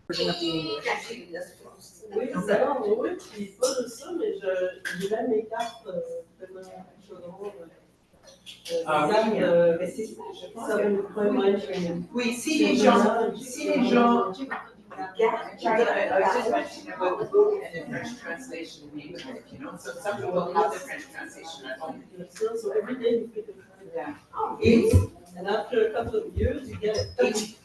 version of the English. Oui, ça, oui, puis pas de ça, mais j'ai là mes cartes de chaudron. Mais c'est ça, je pense. Oui, si les gens regardent, I was just mentioning about the book and the French translation in English, you know, so some people have the French translation at home. So every day you pick a friend. Yeah. Oh, really? And after a couple of years, you get it.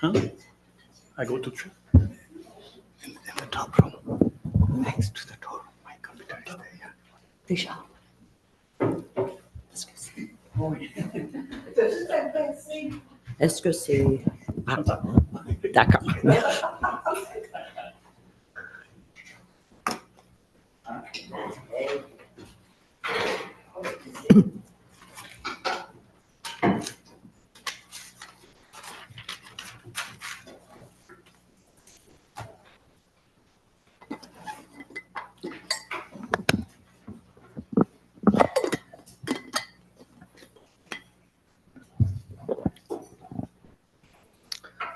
Huh? I go to trip in the top room, next to the door. My computer is there. Yeah. Déjà. Est-ce que c'est... Ah, d'accord.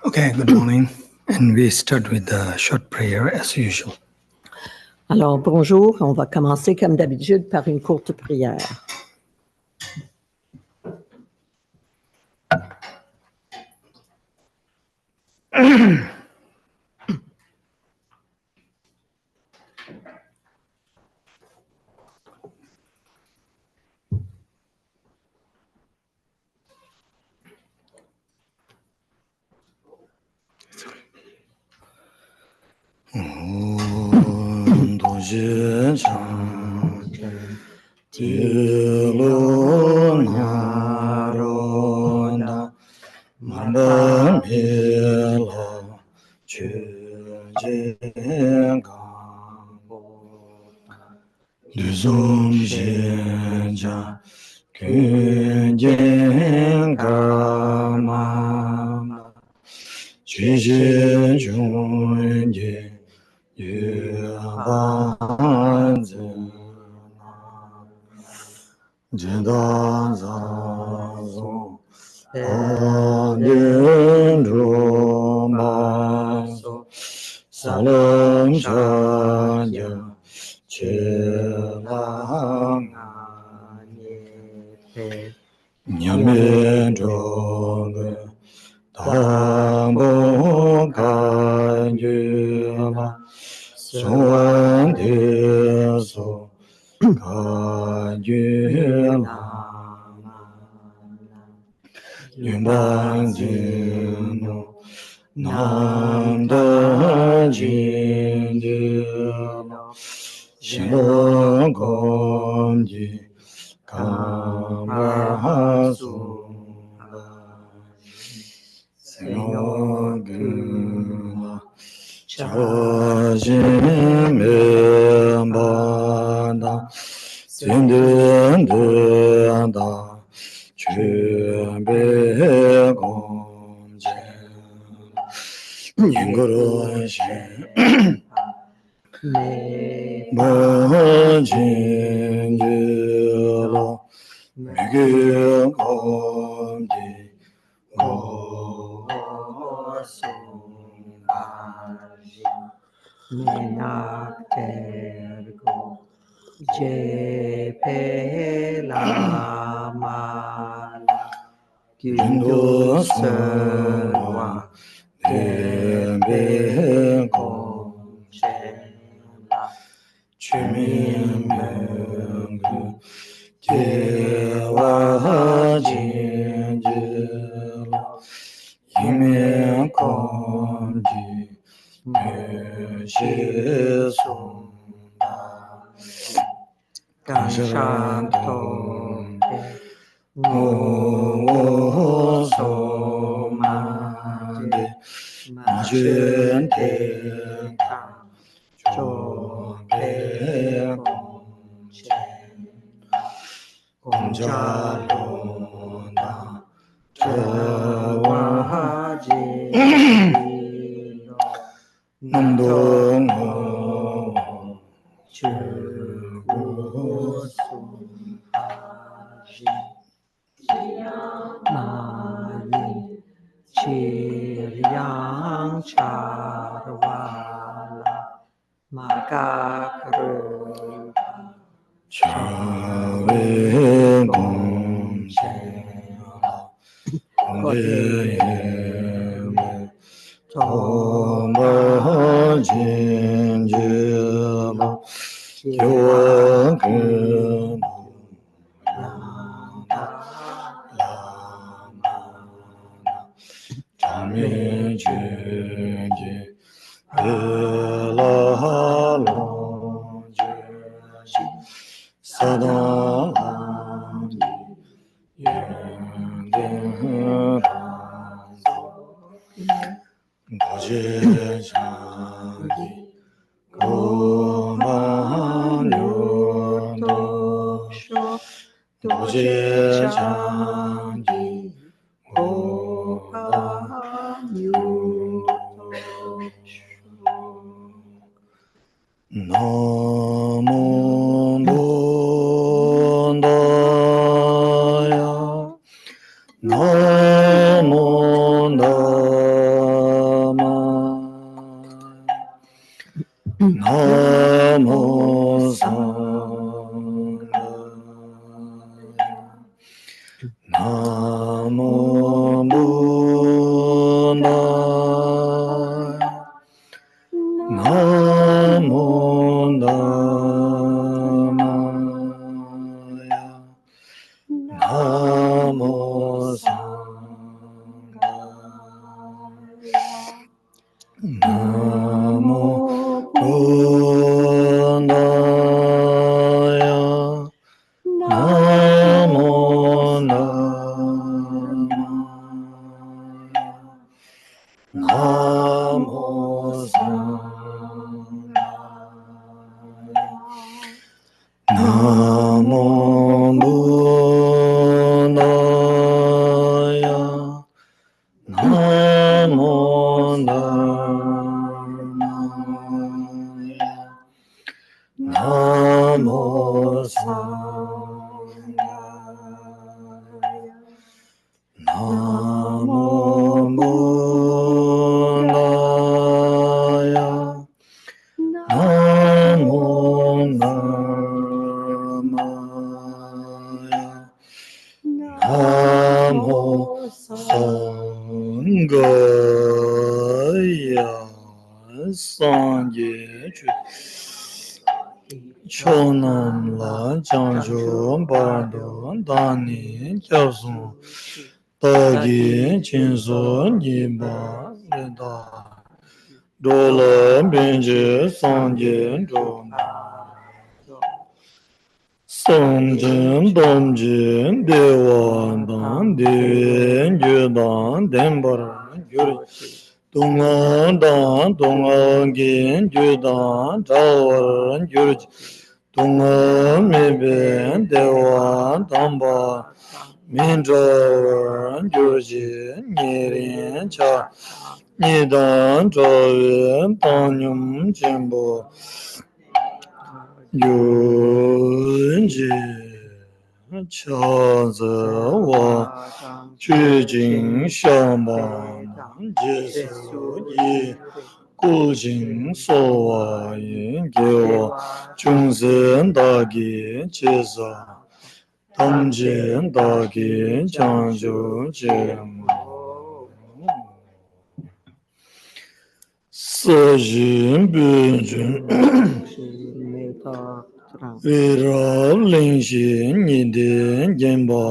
Okay, good morning. And we start with the short prayer as usual. Alors, bonjour. On va commencer comme d'habitude par une courte prière. Yingoro Shen me Bajin Jelo Mege Komji Menaktergo Jepe Lama Gyundo Serwa Dembe Gomchela Chimimbengu Jewa Jinjelo Yimien Komji Meshisunda Ganshanto Osomande Majente Chobe Konjalona Chawaji Nandongo Chugusuhaji Mayin Chiryang Charvala Magakrupa Chave Gomchela Kodeyeme Toma Jinjela Kyogen Lama Tame Jeje Ela Jeje Sadam Yenden Goje Jangi Gomanyondo Goje Jangi Namo Dondaya Namo Dama Namo Sangaya Namo Buddhaya Namo Dhammaya Namo Sanghaya Namo Buddhaya Namo Dhammaya Namo Sanghaya Namo Buddhaya Namo Dhammaya Namo Sanghaya Namo Buddhaya Namo Dhammaya Namo Sanghaya Sangye Chonam La Chanjo Bardo Dani Kyabsun Tagi Chinso Niba Leda Dola Benje Sangye Dona Songjin Domjin Dewa Dan Dewen Judan Dembar Gyuri Dunga Dan Dunga Gin Judan Tawar Gyuri Dunga Meben Dewa Damba Minjawar Gyuri Nyirin Cha Nidan Trawe Tanyum Jimbo Yunji Chaza Wa Chujing Shamba Jesu Yi Kujing Sowa Yin Gewa Chungzen Dagi Cheza Tamjen Dagi Chanju Jem Sajin Bunjun Vira Lingxi Niden Genba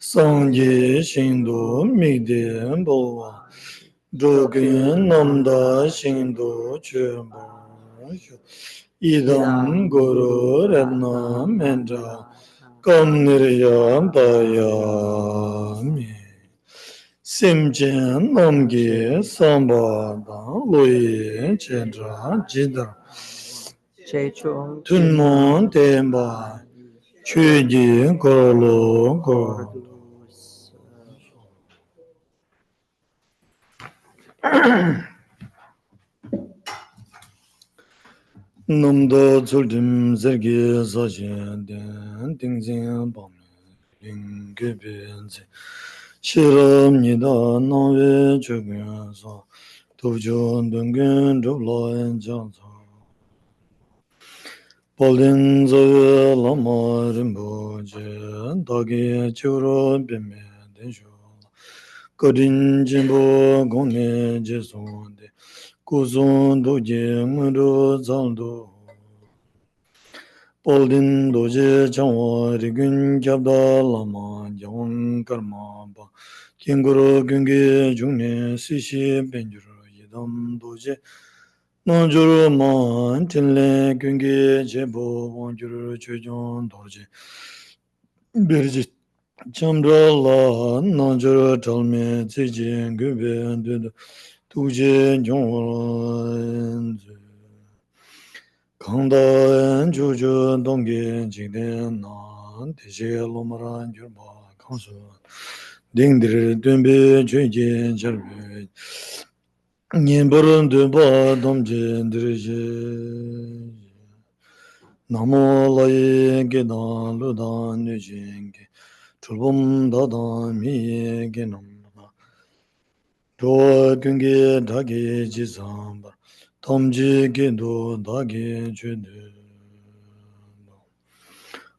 Sangye Shindu Migden Bowa Dogen Namda Shindu Chumba Idam Guru Redna Mendra Kamnirya Dayami Simchen Namgi Samba Loye Chendra Jidra Tunmon Temba Chuji Korolo Kor Namda Zuldim Zergi Zajen Den Dingzin Bam Linge Benzi Shiram Nida Nawe Chugyan Sa Tuvjon Dungen Dubla Jansa Polin Zawe Lama Rimboje Dagi Churo Bime Densho Kodin Jimbo Gone Jesonde Kuzon Doje Mundo Zaldo Polin Doje Changwa Rigun Jabda Lama Jong Karma Ba Kinguru Gungi Jungne Sishi Benjuru Yidam Doje Nanjuru Man Tinle Gungi Jebo Wanjuru Chujon Doje Birji Chandra La Nanjuru Talme Tsijin Gube Dudu Tuje Jongwan Kanda Juju Dongi Jigden Nan Tije Lomaran Jurba Kansu Dingdir Dumbi Juji Jarbi Nyimburun Duba Domji Dirije Namo Laye Gedan Ludan Nujingi Tulbum Dadan Mi Genam Do Gungi Dagi Jizamba Tomji Gendo Dagi Judu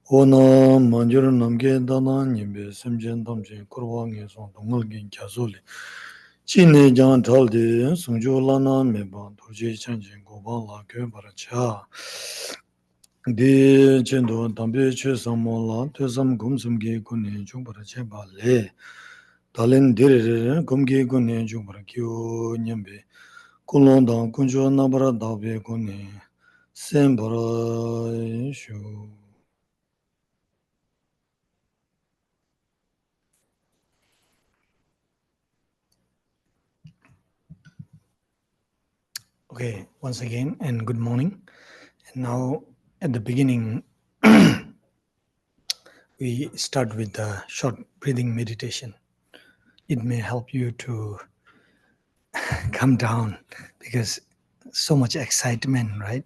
Ona Manjur Namge Danan Nimbe Simjen Tomji Kurwangi Son Dongulgin Kyazuli Chini Jan Taldi Sungju Lana Meba Turji Chanjin Goban La Baracha Di Chendo Tambi Che Samola Tesam Gumsumgi Kuni Jumbara Cheba Le Talin Diri Gumgi Kuni Jumbara Kyo Nyambe Kulonda Kunjo Nabara Dabe Kuni Sembara Shu. Okay, once again, and good morning. And now, at the beginning, we start with a short breathing meditation. It may help you to calm down because so much excitement, right?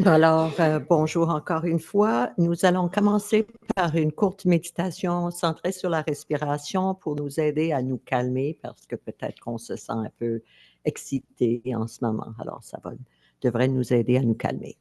Alors, bonjour encore une fois. Nous allons commencer par une courte méditation centrée sur la respiration pour nous aider à nous calmer parce que peut-être qu'on se sent un peu excité en ce moment. Alors, devrait nous aider à nous calmer.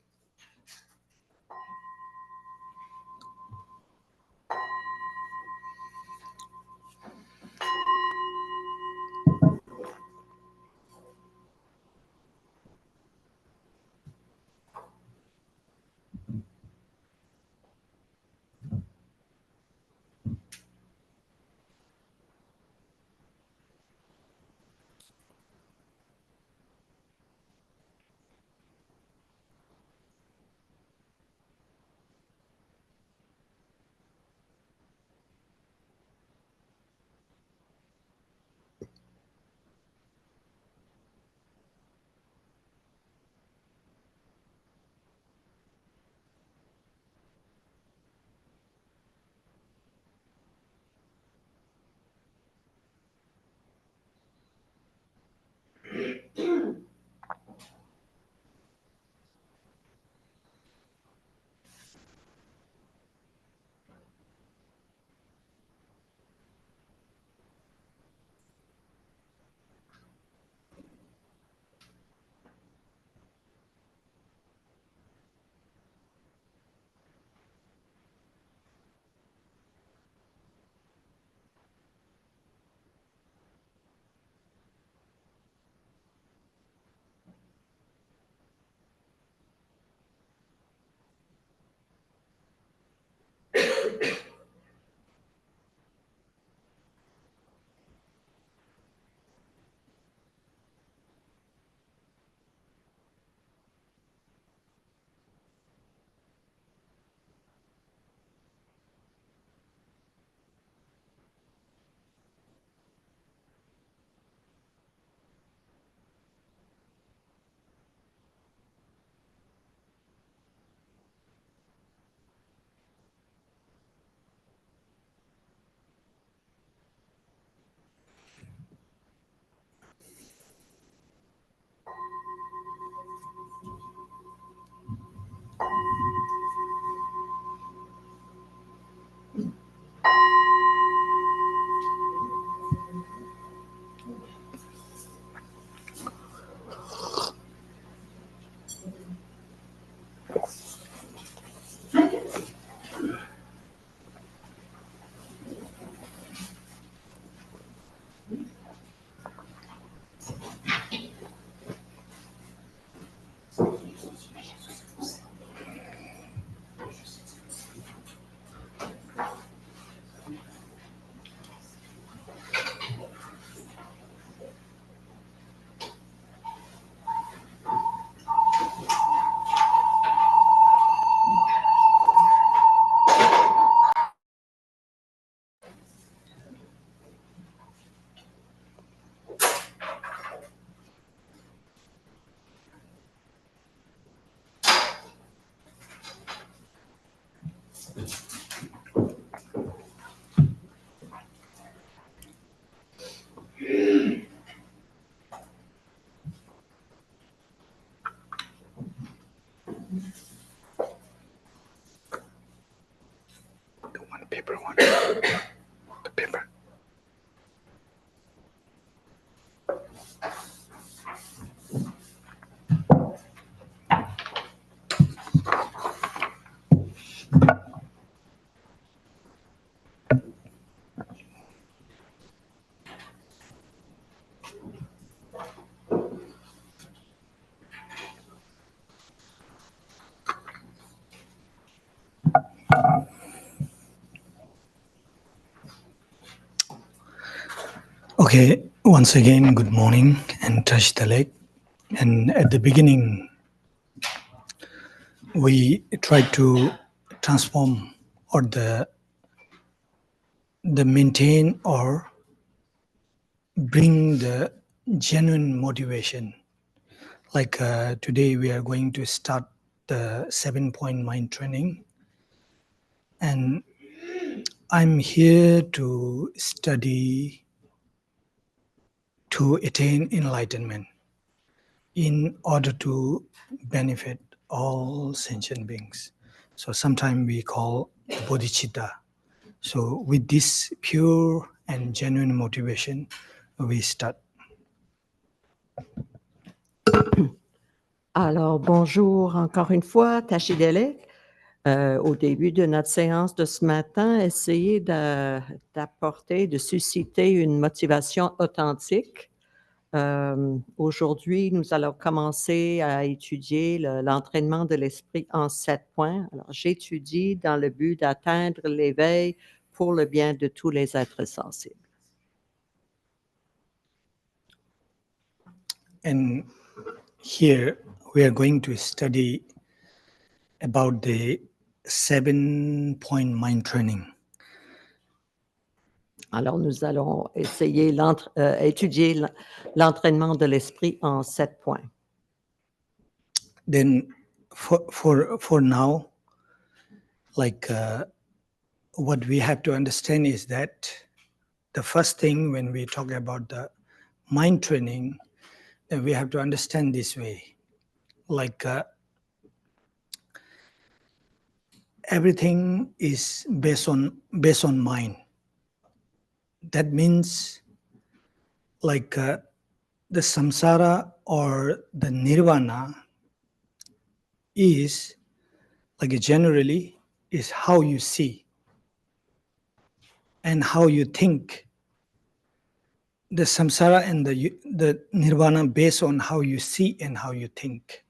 Paper one. The paper. Okay, once again, good morning and touch the leg. And at the beginning, we tried to transform or the maintain or bring the genuine motivation. Like today, we are going to start the 7-point mind training. And I'm here to study to attain enlightenment in order to benefit all sentient beings. So sometimes we call bodhicitta. So with this pure and genuine motivation, we start. Alors, bonjour encore une fois, Tachidele. Au début de notre séance de ce matin, essayer d'apporter, de susciter une motivation authentique. Aujourd'hui, nous allons commencer à étudier l'entraînement de l'esprit en 7 points. Alors, j'étudie dans le but d'atteindre l'éveil pour le bien de tous les êtres sensibles. And here we are going to study about the 7-point mind training. Alors, nous allons essayer étudier l'entraînement de l'esprit en 7 points. Then for now, like what we have to understand is that the first thing when we talk about the mind training, then we have to understand this way. Like everything is based on mind. That means like the samsara or the nirvana is like generally is how you see and how you think. The samsara and the nirvana based on how you see and how you think.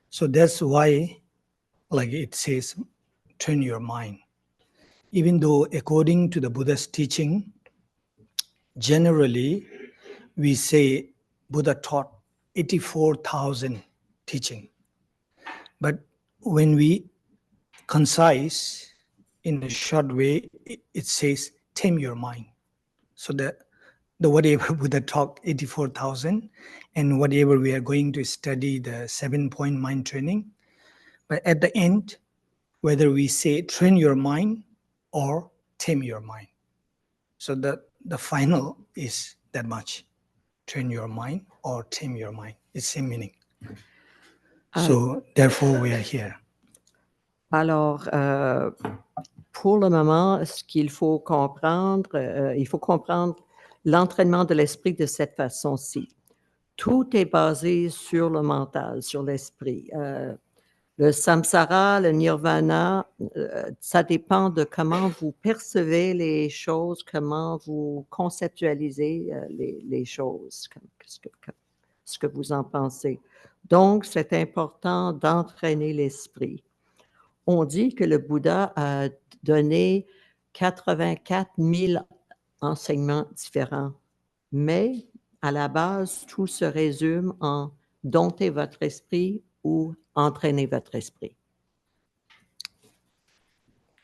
So that's why like it says train your mind. Even though according to the Buddha's teaching, generally we say Buddha taught 84,000 teaching. But when we concise in a short way, it says tame your mind. So that the whatever Buddha taught 84,000 and whatever we are going to study the 7-point mind training. But at the end, whether we say train your mind or tame your mind. So the final is that much. Train your mind or tame your mind. It's same meaning. So therefore we are here. Alors, pour le moment, ce qu'il faut comprendre, il faut comprendre l'entraînement de l'esprit de cette façon-ci. Tout est basé sur le mental, sur l'esprit. Le samsara, le nirvana, ça dépend de comment vous percevez les choses, comment vous conceptualisez les choses, ce que vous en pensez. Donc, c'est important d'entraîner l'esprit. On dit que le Bouddha a donné 84 000 enseignements différents, mais à la base, tout se résume en dompter votre esprit ou entraîner votre esprit.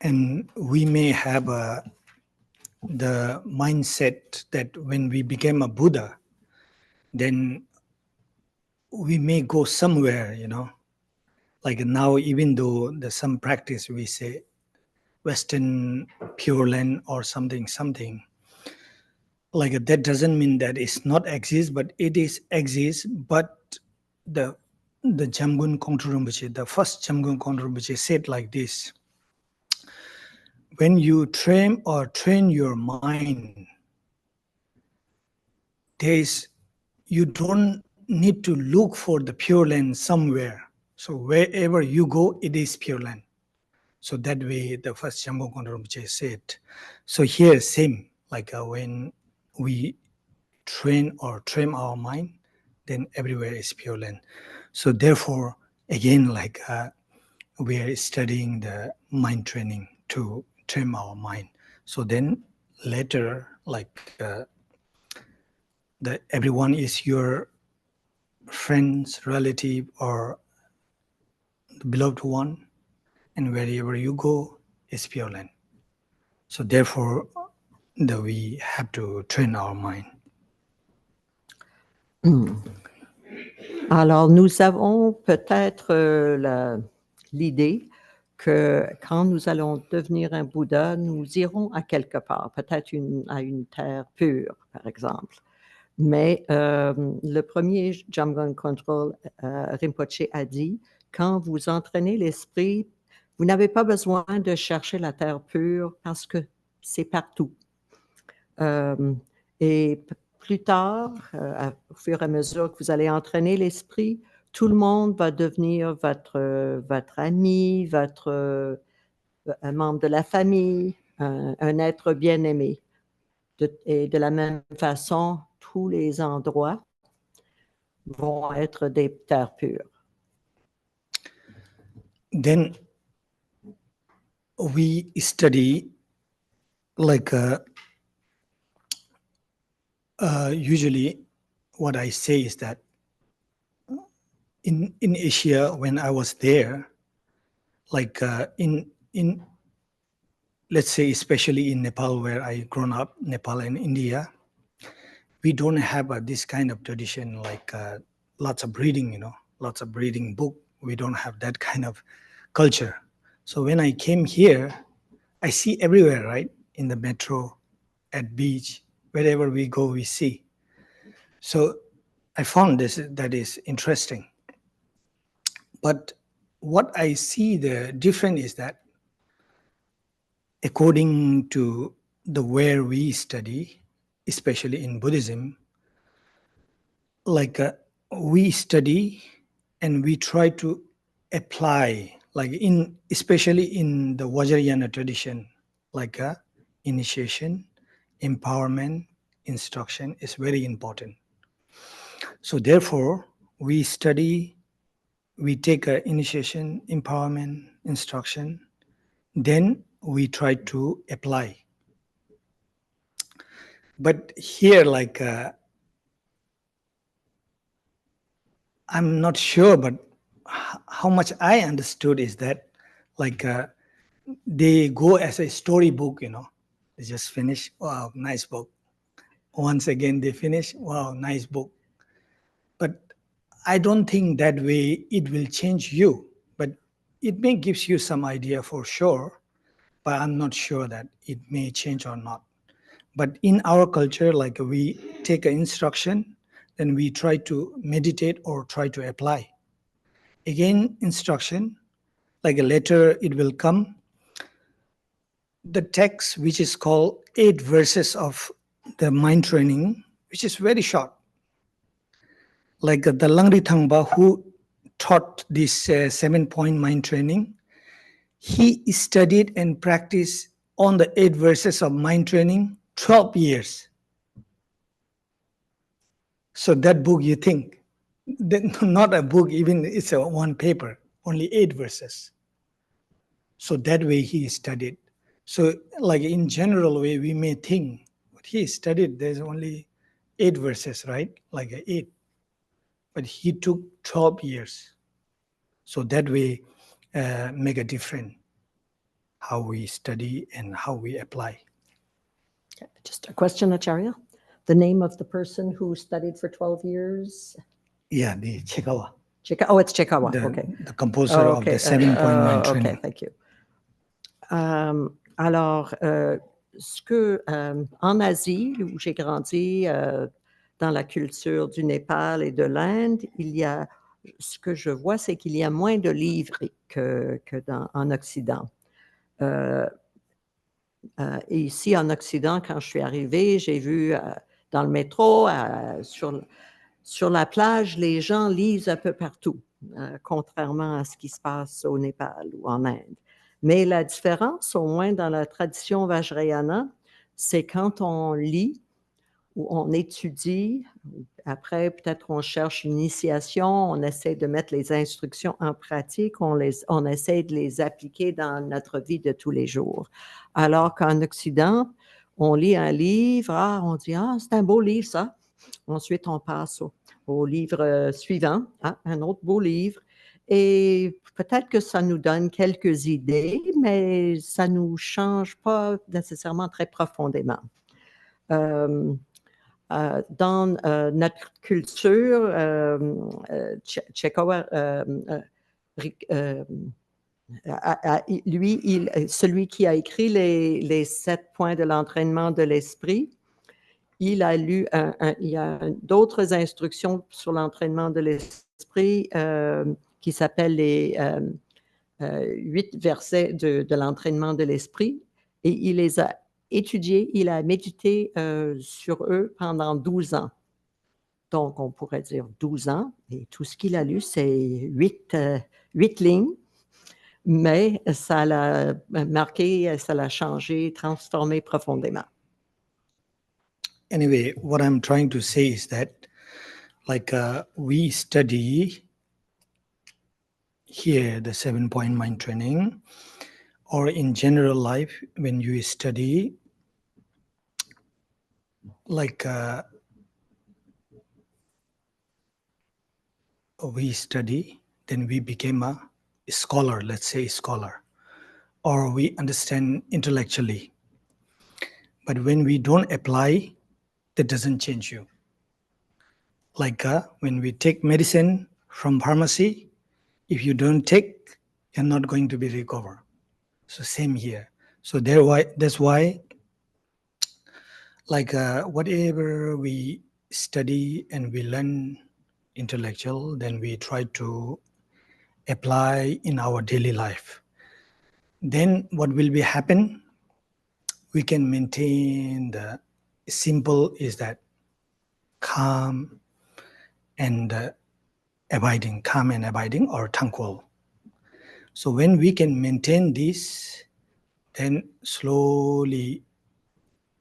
And we may have the mindset that when we became a Buddha, then we may go somewhere, you know. Like now, even though there's some practice, we say Western Pure Land or something. Like that doesn't mean that it's not exist, but it is exist. But the Jamgun Kongtrul Rinpoche, the first Jamgun Kongtrul Rinpoche said like this: when you train your mind, you don't need to look for the Pure Land somewhere. So wherever you go, it is Pure Land. So that way, the first Jamgon Kongtrul Rinpoche said. So here, same, like when we train our mind, then everywhere is Pure Land. So therefore, again, like we are studying the mind training to train our mind. So then later, like everyone is your friends, relative, or the beloved one, and wherever you go is Pure Land. So therefore, we have to train our mind. Alors, nous avons peut-être l'idée que quand nous allons devenir un Bouddha, nous irons à quelque part, peut-être à une terre pure, par exemple. Mais le premier Jamgon Kongtrul Rinpoche a dit, quand vous entraînez l'esprit, vous n'avez pas besoin de chercher la terre pure parce que c'est partout. Et plus tard, au fur et à mesure que vous allez entraîner l'esprit, tout le monde va devenir votre ami, un membre de la famille, un être bien-aimé. Et de la même façon, tous les endroits vont être des terres pures. Then we study like usually what I say is that in Asia, when I was there, like in let's say especially in Nepal where I grown up, Nepal and India, we don't have this kind of tradition like lots of reading, lots of reading book. We don't have that kind of culture. So when I came here, I see everywhere, right? In the metro, at beach, wherever we go, we see. So I found that is interesting. But what I see the difference is that according to where we study, especially in Buddhism, like we study and we try to apply, like especially in the Vajrayana tradition, like initiation, empowerment, instruction is very important. So therefore, we study, we take initiation, empowerment, instruction, then we try to apply. But here, like, I'm not sure, but how much I understood is that, like, they go as a storybook, they just finish, wow, nice book. Once again, they finish, wow, nice book. But I don't think that way it will change you, but it may gives you some idea for sure, but I'm not sure that it may change or not. But in our culture, like we take an instruction, then we try to meditate or try to apply. Again, instruction, like a letter, it will come. the text which is called 8 verses of the mind training, which is very short. Like the Langri Thangba, who taught this 7-point mind training, he studied and practiced on the 8 verses of mind training 12 years. So that book, you think, not a book, even it's a one paper, only 8 verses. So that way he studied. So like in general way, we may think, what he studied, there's only 8 verses, right? Like 8. But he took 12 years. So that way make a difference how we study and how we apply. Okay, just a question, Acharya. The name of the person who studied for 12 years? Yeah, the Chekawa. Oh, it's Chekawa. The, Okay. the composer of the 7-point mind training. Okay, thank you. Alors, en Asie, où j'ai grandi, dans la culture du Népal et de l'Inde, ce que je vois, c'est qu'il y a moins de livres en Occident. Et ici, en Occident, quand je suis arrivée, j'ai vu dans le métro, sur la plage, les gens lisent un peu partout, contrairement à ce qui se passe au Népal ou en Inde. Mais la différence, au moins dans la tradition Vajrayana, c'est quand on lit ou on étudie, après peut-être on cherche une initiation, on essaie de mettre les instructions en pratique, on essaie de les appliquer dans notre vie de tous les jours. Alors qu'en Occident, on lit un livre, on dit « Ah, c'est un beau livre ça ». Ensuite, on passe au livre suivant, un autre beau livre. Et peut-être que ça nous donne quelques idées, mais ça ne nous change pas nécessairement très profondément. Dans notre culture, Chekawa, lui, celui qui a écrit les 7 points de l'entraînement de l'esprit, il a lu, il y a d'autres instructions sur l'entraînement de l'esprit qui s'appellent les 8 versets de l'entraînement de l'esprit, et il les a étudiés, il a médité sur eux pendant 12 ans. Donc, on pourrait dire 12 ans, et tout ce qu'il a lu, c'est 8 lignes, mais ça l'a marqué, ça l'a changé, transformé profondément. Anyway, what I'm trying to say is that, like we study here the 7-point mind training, or in general life, when you study, like we study, then we became a scholar, let's say scholar, or we understand intellectually. But when we don't apply, that doesn't change you. Like when we take medicine from pharmacy, if you don't take, you're not going to be recovered. So same here. So that's why like whatever we study and we learn intellectual, then we try to apply in our daily life. Then what will be happen? We can maintain the simple is that calm and abiding, calm and abiding, or tranquil. So when we can maintain this, then slowly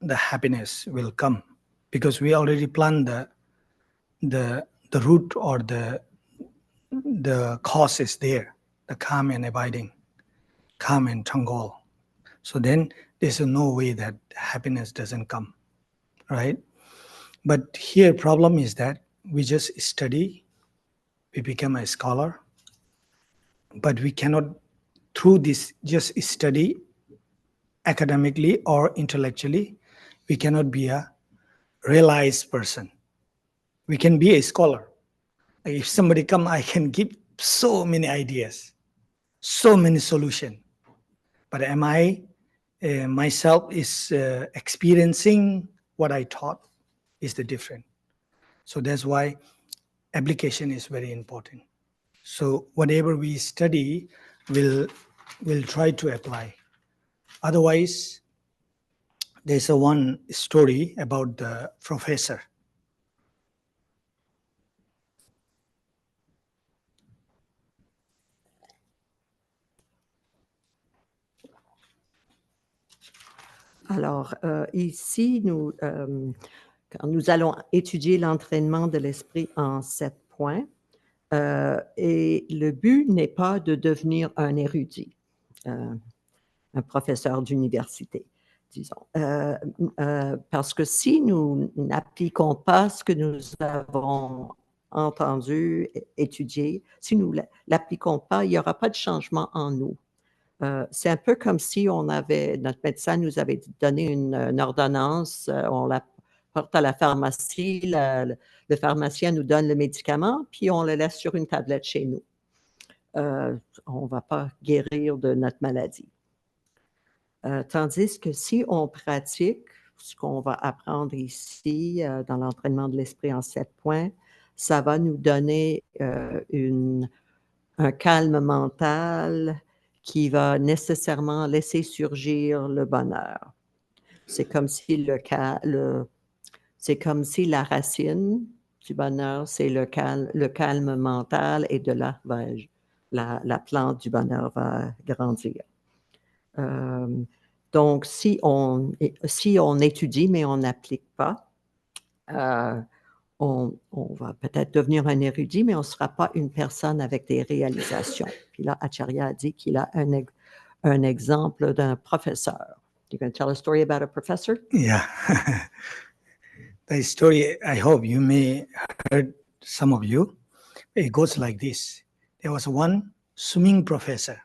the happiness will come, because we already planned the root, or the cause is there, the calm and abiding, calm and tranquil. So then there's no way that happiness doesn't come, right? But here problem is that we just study, we become a scholar, but we cannot, through this just study academically or intellectually, we cannot be a realized person. We can be a scholar. Like if somebody come, I can give so many ideas, so many solutions. But am I myself is experiencing what I taught is the different. So that's why application is very important. So whatever we study, we'll try to apply Otherwise, there's one story about the professor. Alors, ici, quand nous allons étudier l'entraînement de l'esprit en 7 points, et le but n'est pas de devenir un érudit, un professeur d'université, disons. Parce que si nous n'appliquons pas ce que nous avons entendu, étudié, si nous ne l'appliquons pas, il n'y aura pas de changement en nous. C'est un peu comme si notre médecin nous avait donné une ordonnance, on la porte à la pharmacie, le pharmacien nous donne le médicament, puis on le laisse sur une tablette chez nous. On ne va pas guérir de notre maladie. Tandis que si on pratique ce qu'on va apprendre ici dans l'entraînement de l'esprit en 7 points, ça va nous donner un calme mental qui va nécessairement laisser surgir le bonheur. C'est comme si c'est comme si la racine du bonheur, c'est le calme mental, et de là, la plante du bonheur va grandir. Donc, si on étudie, mais on n'applique pas, on va peut-être devenir un érudit, mais on ne sera pas une personne avec des réalisations. Puis là, Acharya a dit qu'il a un exemple d'un professeur. You going to tell a story about a professor? Yeah. The story, I hope you may heard some of you. It goes like this. There was one swimming professor.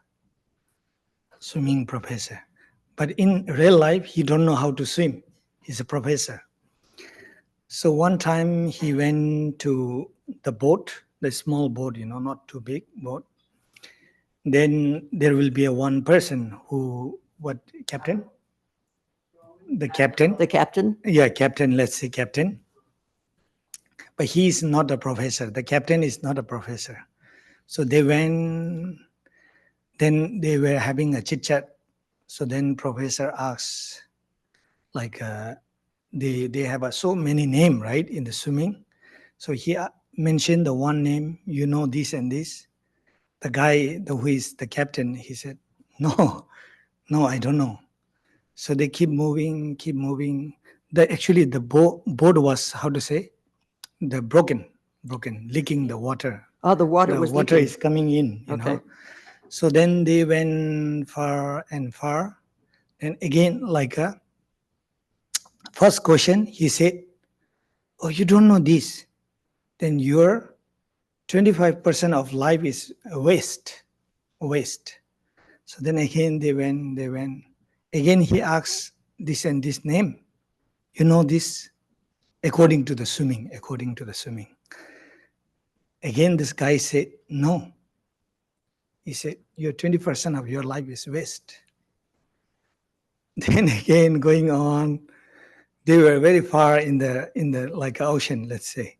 But in real life, he don't know how to swim. He's a professor. So one time he went to the boat, the small boat, not too big boat. Then there will be one person captain? The captain. The captain? Yeah, captain, let's say captain. But he is not a professor. The captain is not a professor. So they went, then they were having a chit chat. So then professor asks, like, they have so many names, right, in the swimming. So he mentioned the one name, this and this. The guy who is the captain, he said, no, I don't know. So they keep moving. Actually, the board was, how to say, the broken, leaking the water. Oh, the water The was water leaking. is coming in, you Okay. know. So then they went far and far. And again, like first question, he said, oh, you don't know this. Then your 25% of life is waste. So then again, they went. Again, he asked this and this name. You know this? According to the swimming. Again, this guy said, no. He said, your 20% of your life is waste. Then again, going on, they were very far in the like ocean, let's say.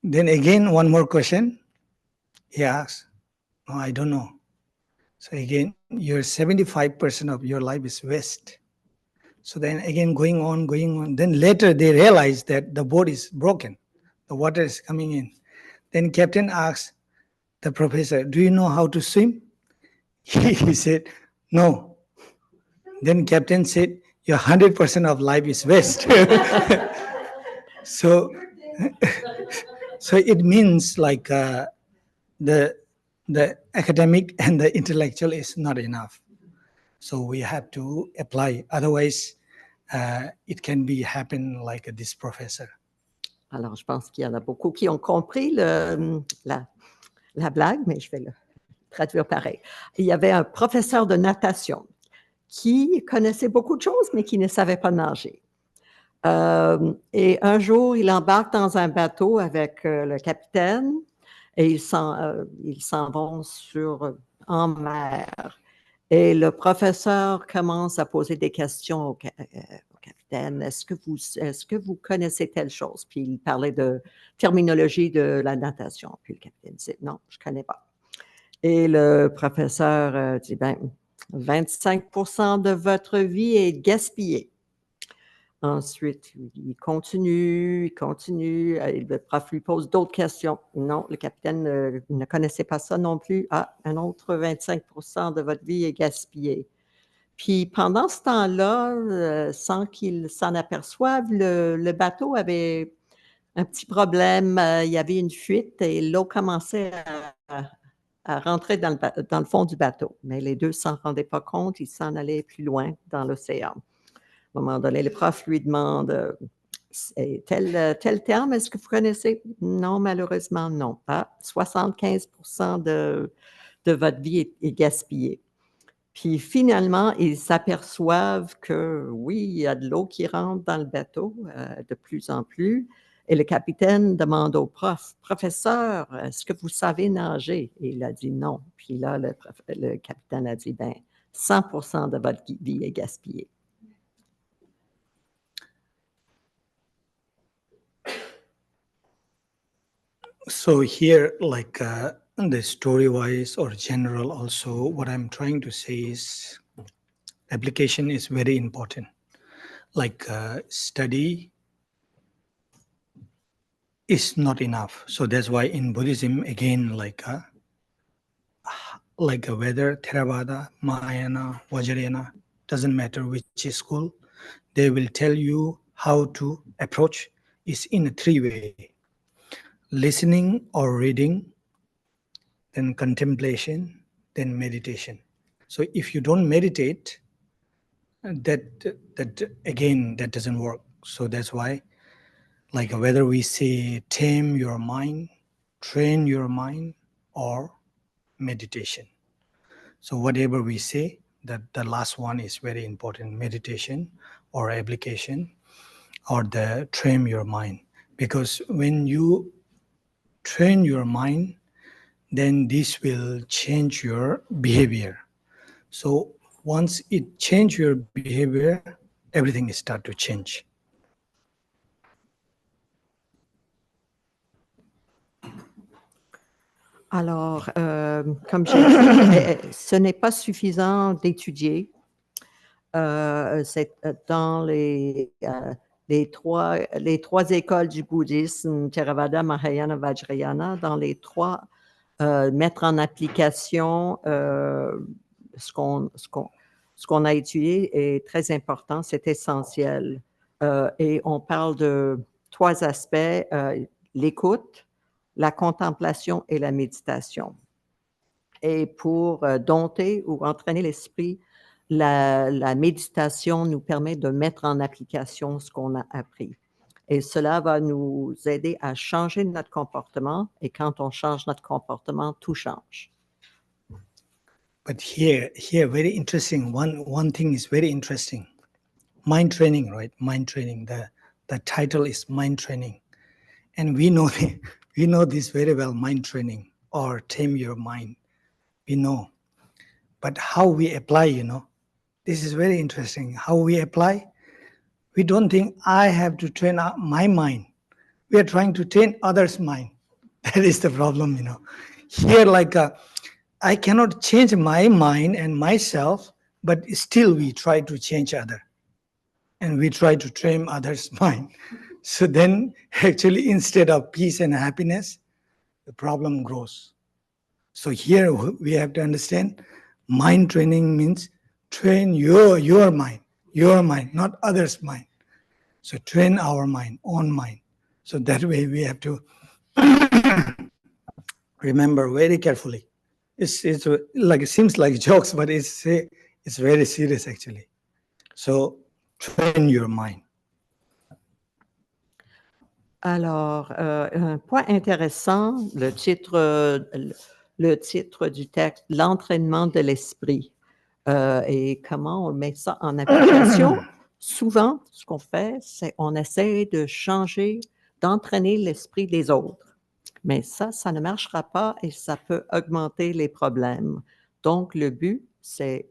Then again, one more question. He asked, no, I don't know. So again, your 75% of your life is waste. So then again, going on. Then later they realized that the boat is broken. The water is coming in. Then captain asked the professor, do you know how to swim? He said, no. Then captain said, your 100% of life is waste. So it means like the academic and the intellectual is not enough. So we have to apply. Otherwise, it can happen like this professor. Alors, je pense qu'il y en a beaucoup qui ont compris la blague, mais je vais le traduire pareil. Il y avait un professeur de natation qui connaissait beaucoup de choses, mais qui ne savait pas nager. Et un jour, il embarque dans un bateau avec le capitaine et ils s'en vont en mer. Et le professeur commence à poser des questions au capitaine. Est-ce que vous connaissez telle chose? Puis il parlait de terminologie de la natation. Puis le capitaine dit non, je ne connais pas. Et le professeur dit, 25% de votre vie est gaspillée. Ensuite, il continue, et le prof lui pose d'autres questions. Non, le capitaine ne connaissait pas ça non plus. Ah, un autre 25% de votre vie est gaspillé. Puis pendant ce temps-là, sans qu'il s'en aperçoive, le bateau avait un petit problème. Il y avait une fuite et l'eau commençait à rentrer dans le fond du bateau. Mais les deux ne s'en rendaient pas compte, ils s'en allaient plus loin dans l'océan. À un moment donné, le prof lui demande tel terme, est-ce que vous connaissez? Non, malheureusement, non. Ah, 75% de votre vie est gaspillée. Puis finalement, ils s'aperçoivent que oui, il y a de l'eau qui rentre dans le bateau de plus en plus. Et le capitaine demande au prof, professeur, est-ce que vous savez nager? Et il a dit non. Puis là, le capitaine a dit, ben, 100% de votre vie est gaspillée. So here, like the story-wise or general also, what I'm trying to say is application is very important. Like study is not enough. So that's why in Buddhism, again, like whether Theravada, Mahayana, Vajrayana, doesn't matter which school, they will tell you how to approach is in a three-way. Listening or reading, then contemplation, then meditation. So if you don't meditate, that again, that doesn't work. So that's why, like whether we say tame your mind, train your mind, or meditation. So whatever we say, that the last one is very important, meditation or application or the train your mind. Because when you train your mind, then this will change your behavior. So once it change your behavior, everything start to change. Alors, comme j'ai dit, ce n'est pas suffisant d'étudier. C'est dans les trois écoles du bouddhisme, Theravada, Mahayana, Vajrayana, dans les trois, mettre en application ce qu'on a étudié est très important, c'est essentiel. Et on parle de trois aspects, l'écoute, la contemplation et la méditation. Et pour dompter ou entraîner l'esprit, la méditation nous permet de mettre en application ce qu'on a appris. Et cela va nous aider à changer notre comportement. Et quand on change notre comportement, tout change. But here, very interesting. One thing is very interesting. Mind training, right? Mind training. The title is mind training, and we know this very well. Mind training or tame your mind. We know, but how we apply, this is very interesting. How we apply, we don't think I have to train my mind. We are trying to train others' mind. That is the problem, Here, I cannot change my mind and myself, but still we try to change other. And we try to train others' mind. So then, actually, instead of peace and happiness, the problem grows. So here we have to understand, mind training means train your mind, not others' mind. So train our mind, own mind. So that way we have to remember very carefully. It's like, it seems like jokes, but it's very serious actually. So train your mind. Alors, un point intéressant, le titre du texte, l'entraînement de l'esprit. Et comment on met ça en application? Souvent, ce qu'on fait, c'est qu'on essaie de changer, d'entraîner l'esprit des autres. Mais ça ne marchera pas et ça peut augmenter les problèmes. Donc, le but, c'est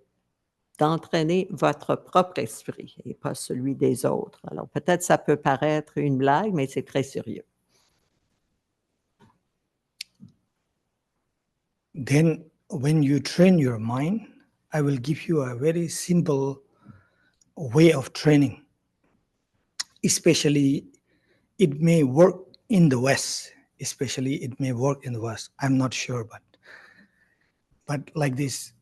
d'entraîner votre propre esprit et pas celui des autres. Alors, peut-être ça peut paraître une blague, mais c'est très sérieux. Then, when you train your mind, I will give you a very simple way of training. Especially, it may work in the West. Especially, it may work in the West. I'm not sure, but like this,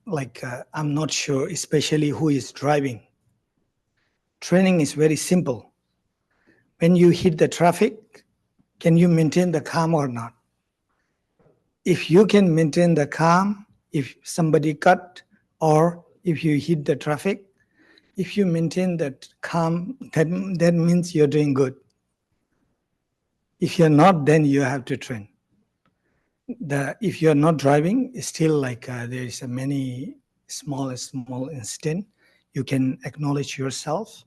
I'm not sure, especially who is driving. Training is very simple. When you hit the traffic, can you maintain the calm or not? If you can maintain the calm, if somebody cut or if you hit the traffic, if you maintain that calm, that means you're doing good. If you're not, then you have to train. If you're not driving, still there is a many small incident. You can acknowledge yourself,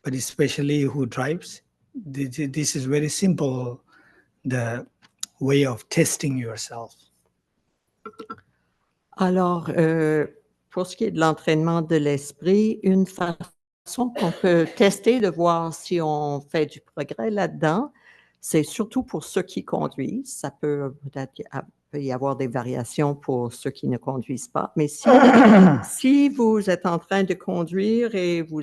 but especially who drives, this is very simple, the way of testing yourself. Alors, pour ce qui est de l'entraînement de l'esprit, une façon qu'on peut tester de voir si on fait du progrès là-dedans, c'est surtout pour ceux qui conduisent. Ça peut y avoir des variations pour ceux qui ne conduisent pas. Mais si vous êtes en train de conduire et vous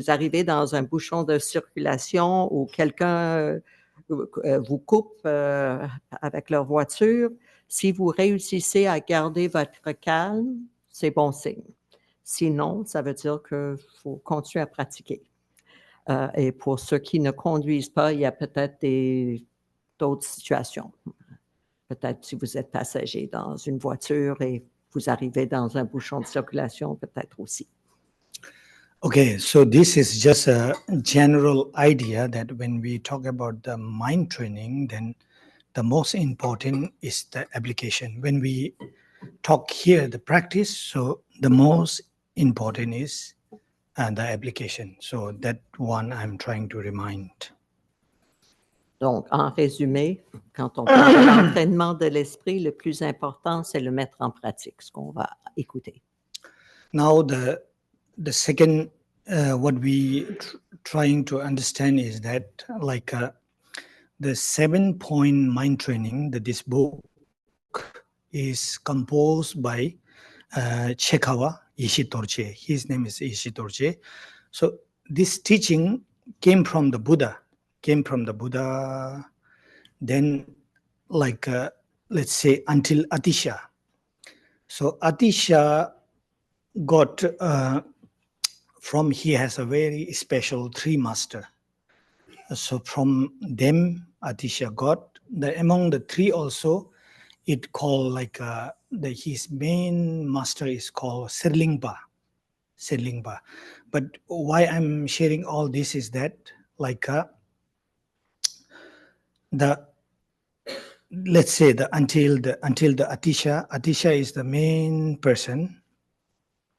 arrivez dans un bouchon de circulation ou quelqu'un vous coupe avec leur voiture, si vous réussissez à garder votre calme, c'est bon signe. Sinon, ça veut dire qu'il faut continuer à pratiquer. Et pour ceux qui ne conduisent pas, il y a peut-être d'autres situations. Peut-être si vous êtes passager dans une voiture et vous arrivez dans un bouchon de circulation, peut-être aussi. Okay, so this is just a general idea that when we talk about the mind training, then the most important is the application. When we talk here, the practice, so the most important is the application. So that one I'm trying to remind. Donc, en résumé, quand on parle de l'entraînement de l'esprit, le plus important, c'est le mettre en pratique, ce qu'on va écouter. Now, the second, what we trying to understand is that the 7-point mind training, that this book is composed by Chekawa Ishitorje. His name is Ishitorje. So this teaching came from the Buddha. Then let's say until Atisha. So Atisha got he has a very special 3 master. So from them, Atisha got among the 3 also, it called his main master is called Serlingpa. But why I'm sharing all this is that let's say until the Atisha is the main person,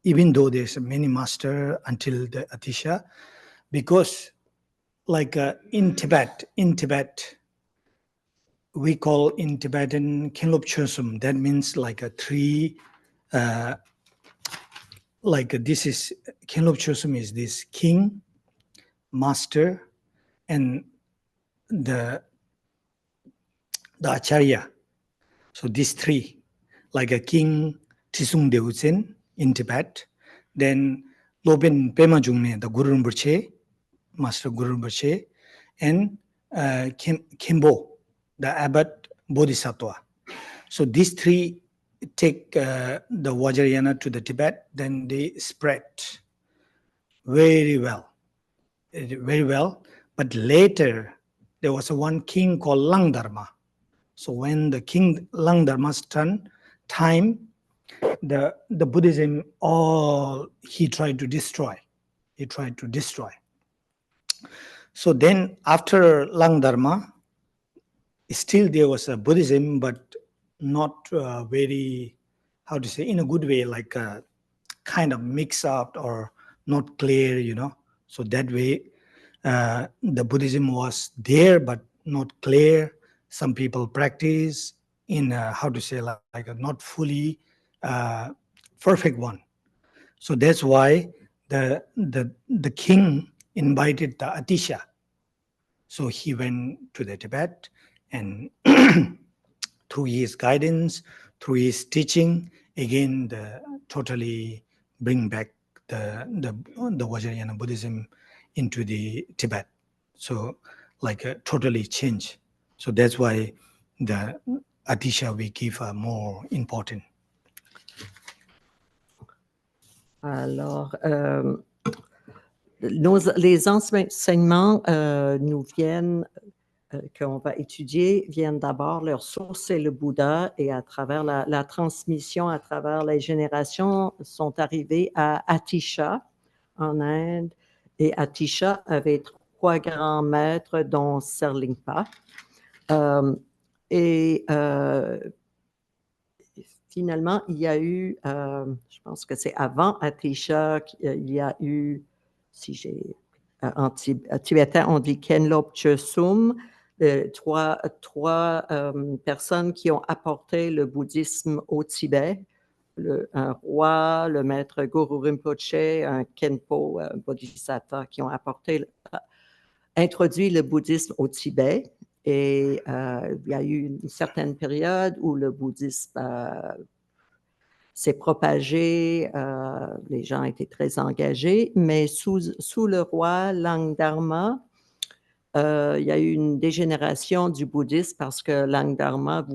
even though there's many master until the Atisha, because in Tibet, we call in Tibetan Kinlop Chosum. That means 3. This is Kinlop Chosum is this king, master, and the Acharya. So these 3, like a king Tisung Deusen in Tibet, then Loben Pema Jungne, the Guru Rinpoche, Master Guru Rinpoche, and Kimbo, the abbot Bodhisattva. So these 3 take the Vajrayana to the Tibet, then they spread very well. But later, there was one king called Langdharma. So when the king Langdharma's time, the Buddhism, he tried to destroy. So then after Langdharma, still there was a Buddhism, but not very, how to say, in a good way, kind of mix up or not clear, So that way, the Buddhism was there, but not clear. Some people practice in how to say, a not fully perfect one. So that's why the king invited the Atisha. So he went to the Tibet, and through his guidance, through his teaching, again the totally bring back the Vajrayana Buddhism into the Tibet. So like totally change. So that's why the Atisha we give more important. Alors, les enseignements nous viennent, qu'on va étudier, viennent d'abord, leur source c'est le Bouddha, et à travers la transmission, à travers les générations, sont arrivés à Atisha, en Inde. Et Atisha avait 3 grands maîtres, dont Serlingpa. Finalement, il y a eu, je pense que c'est avant Atisha, il y a eu, si j'ai, en tibétain, on dit Kenlop Chösum, trois personnes qui ont apporté le bouddhisme au Tibet, un roi, le maître Guru Rinpoche, un Khenpo, un bodhisattva, qui ont introduit le bouddhisme au Tibet. Et il y a eu une certaine période où le bouddhisme s'est propagé, les gens étaient très engagés, mais sous le roi Langdharma, il y a eu une dégénération du bouddhisme parce que Langdharma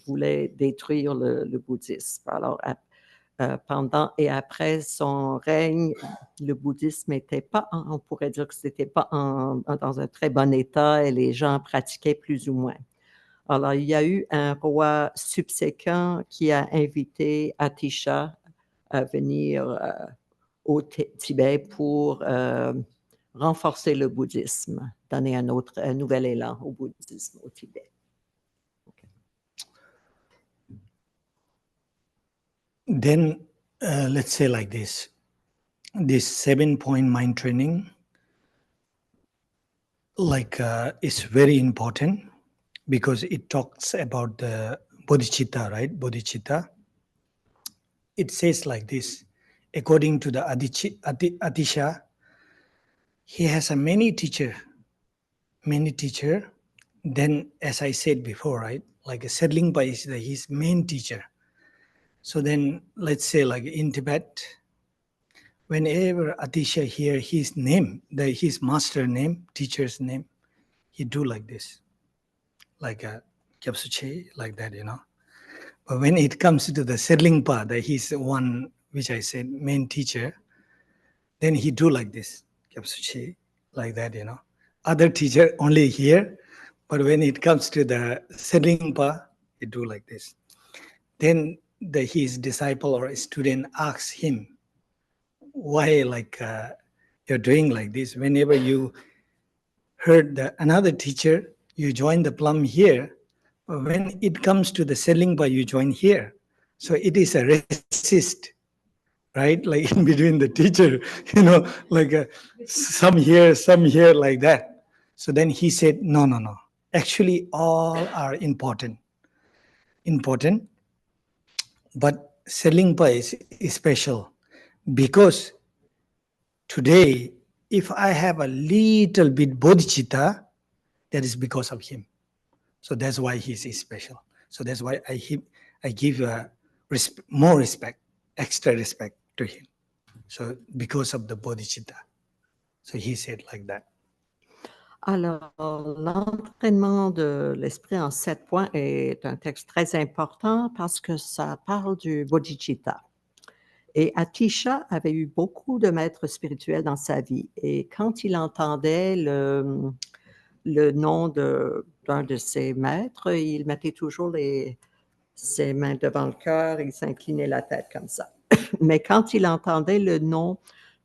voulait détruire le bouddhisme. Alors, pendant et après son règne, le bouddhisme n'était pas, on pourrait dire que c'était pas dans un très bon état et les gens pratiquaient plus ou moins. Alors, il y a eu un roi subséquent qui a invité Atisha à venir au Tibet pour renforcer le bouddhisme, donner un nouvel élan au bouddhisme au Tibet. Okay. Then let's say like this 7-point mind training is very important because it talks about the bodhicitta, right? Bodhicitta. It says like this, according to the Atisha, he has a many teacher. Then, as I said before, right, like a Serlingpa is his main teacher. So then, let's say like in Tibet, whenever Atisha hear his name, his master name, teacher's name, he do like this, like a Kyapsuche, like that, you know. But when it comes to the Serlingpa, that he's one, which I said, main teacher, then he do like this, Kyapsuche, like that, you know. Other teacher only here, but when it comes to the Serlingpa, he do like this. Then his disciple or student asks him, why you're doing like this? Whenever you heard another teacher, you join the plum here. But when it comes to the Serlingpa, you join here. So it is a resist, right? Like in between the teacher, you know, like some here, like that. So then he said, no. Actually, all are important. But Serlingpa is special because today, if I have a little bit bodhicitta, that is because of him. So that's why he's special. So that's why I give more respect, extra respect to him. So because of the bodhicitta. So he said like that. Alors, l'entraînement de l'esprit en 7 points est un texte très important parce que ça parle du bodhicitta. Et Atisha avait eu beaucoup de maîtres spirituels dans sa vie. Et quand il entendait le nom d'un de ses maîtres, il mettait toujours ses mains devant le cœur et il s'inclinait la tête comme ça. Mais quand il entendait le nom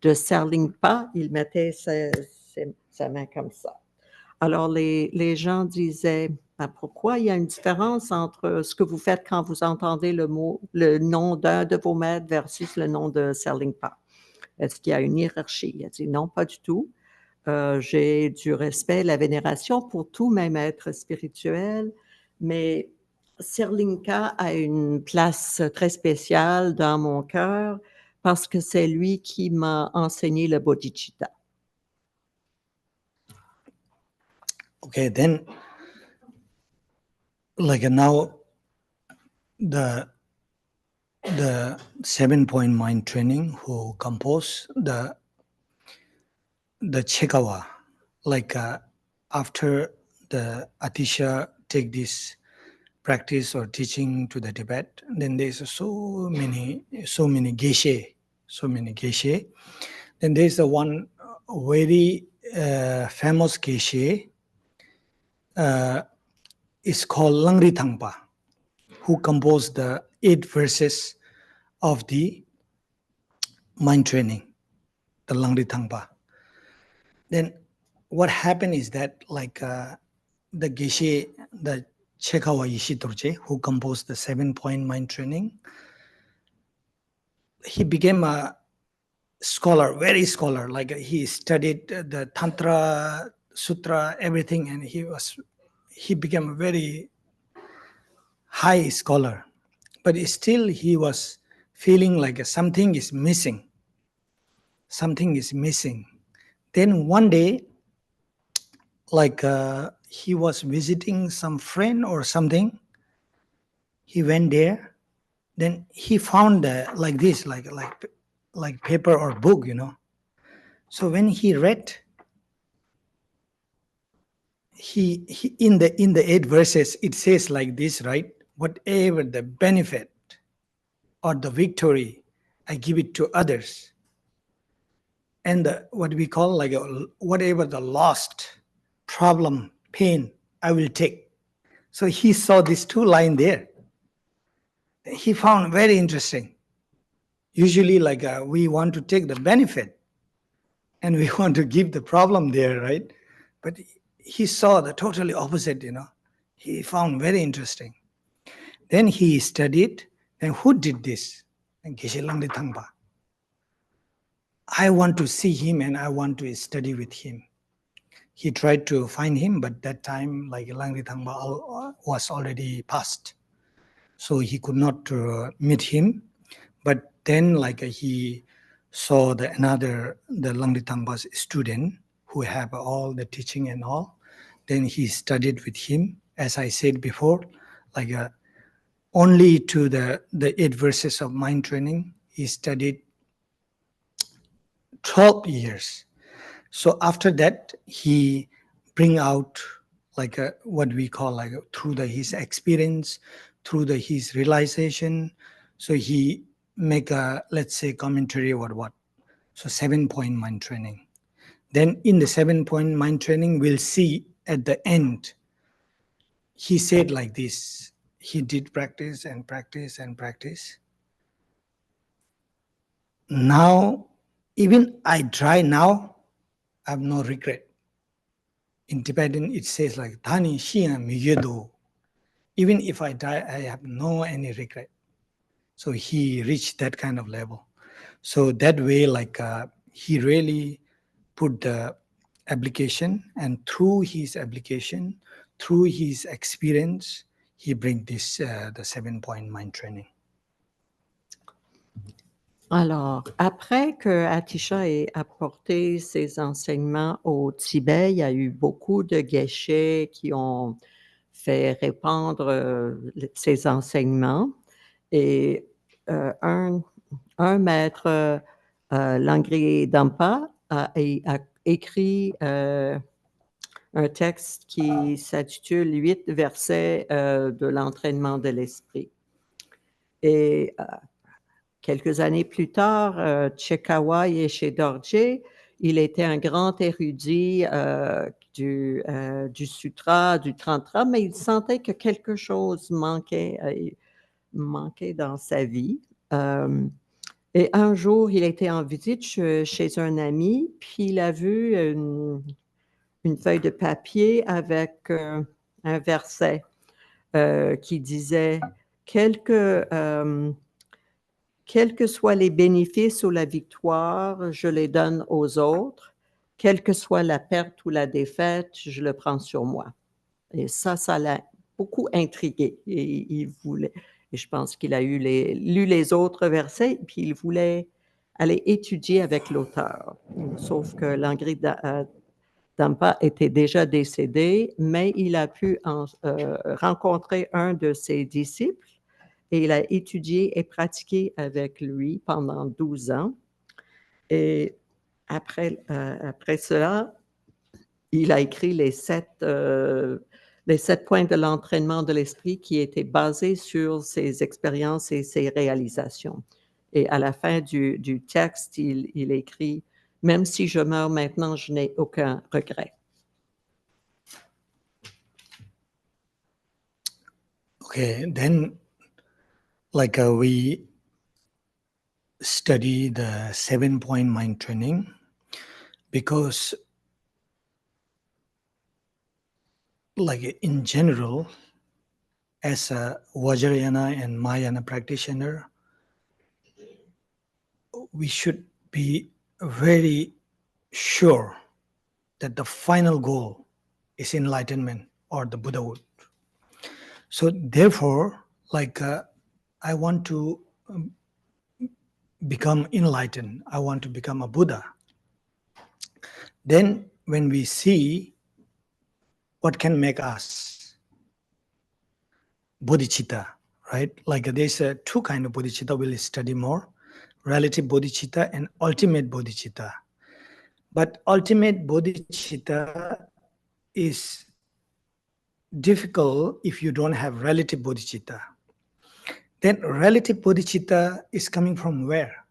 de Serlingpa, il mettait sa main comme ça. Alors, les gens disaient, pourquoi il y a une différence entre ce que vous faites quand vous entendez le nom d'un de vos maîtres versus le nom de Serlingpa? Est-ce qu'il y a une hiérarchie? Il a dit, non, pas du tout. J'ai du respect, la vénération pour tous mes maîtres spirituels, mais Serlingpa a une place très spéciale dans mon cœur parce que c'est lui qui m'a enseigné le bodhicitta. Okay, then, like now, the 7-point mind training who composed the Chekawa. Like after the Atisha take this practice or teaching to the Tibet, then there's so many geishe. Then there's a one very famous geishe. It's called Langri Thangpa, who composed the 8 verses of the mind training, the Langri Thangpa. Then what happened is that like the Geshe, the Chekawa Yishitorje, who composed the 7-point mind training, he became a scholar, very scholar. Like he studied the Tantra, Sutra, everything, and he became a very high scholar. But still he was feeling like something is missing. Something is missing. Then one day, like he was visiting some friend or something, he went there. Then he found like this, like paper or book, you know. So when he read, he in the 8 verses it says like this, right? Whatever the benefit or the victory, I give it to others. And what we call like whatever the lost problem, pain, I will take. So he saw these 2 lines there. He found very interesting. Usually like we want to take the benefit and we want to give the problem there, right? But he saw the totally opposite, you know. He found very interesting. Then he studied, and who did this? Geshe Langri Thangpa. I want to see him and I want to study with him. He tried to find him, but that time like Langri Thangpa was already passed. So he could not meet him. But then like he saw the Langri Thangpa's student who have all the teaching and all. Then he studied with him, as I said before, like only to the 8 verses of mind training. He studied 12 years. So after that, he bring out like what we call like through his experience, through his realization. So he make a, let's say, commentary about what? So 7-point mind training. Then in the 7-point mind training, we'll see at the end, he said like this, he did practice and practice and practice. Now, even I try now, I have no regret. In Tibetan, it says like, Dhani Shina Miyedo. Even if I die, I have no any regret. So he reached that kind of level. So that way, like he really put the application, and through his application, through his experience, he bring this the 7-point mind training. Alors, après que Atisha ait apporté ses enseignements au Tibet, il y a eu beaucoup de geshe qui ont fait répandre ses enseignements. Et un maître, Langri Dampa, a écrit un texte qui s'intitule 8 versets de l'entraînement de l'esprit. Et quelques années plus tard, Chekawa Yeshe Dorje, il était un grand érudit du sutra, du tantra, mais il sentait que quelque chose manquait dans sa vie. Et un jour, il était en visite chez un ami, puis il a vu une feuille de papier avec un verset qui disait « Quels que soient les bénéfices ou la victoire, je les donne aux autres. Quelle que soit la perte ou la défaite, je le prends sur moi. » Et ça l'a beaucoup intrigué. Et il voulait, et je pense qu'il a lu les autres versets, puis il voulait aller étudier avec l'auteur. Sauf que Langri Dampa était déjà décédé, mais il a pu rencontrer un de ses disciples Et il a étudié et pratiqué avec lui pendant 12 ans. Et après cela, il a écrit les 7 points de l'entraînement de l'esprit qui étaient basés sur ses expériences et ses réalisations. Et à la fin du texte, il écrit « Même si je meurs maintenant, je n'ai aucun regret. » Okay, then like we study the 7-point mind training because like in general, as a Vajrayana and Mahayana practitioner, we should be very sure that the final goal is enlightenment or the Buddhahood. So therefore, like I want to become enlightened, I want to become a Buddha. Then when we see what can make us bodhicitta, right? Like there's two kinds of bodhicitta we'll study more, relative bodhicitta and ultimate bodhicitta. But ultimate bodhicitta is difficult if you don't have relative bodhicitta. Then relative bodhicitta is coming from where?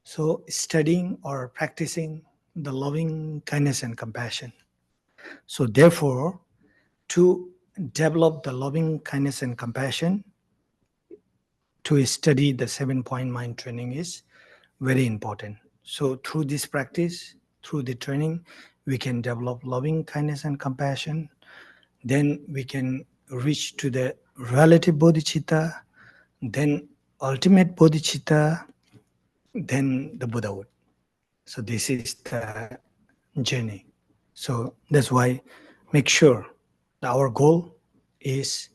So studying or practicing the loving kindness and compassion. So therefore, to develop the loving kindness and compassion, to study the 7-point mind training is very important. So through this practice, through the training, we can develop loving kindness and compassion. Then we can reach to the relative bodhicitta, then ultimate bodhicitta, then the Buddhahood. So this is the journey. So that's why make sure that our goal is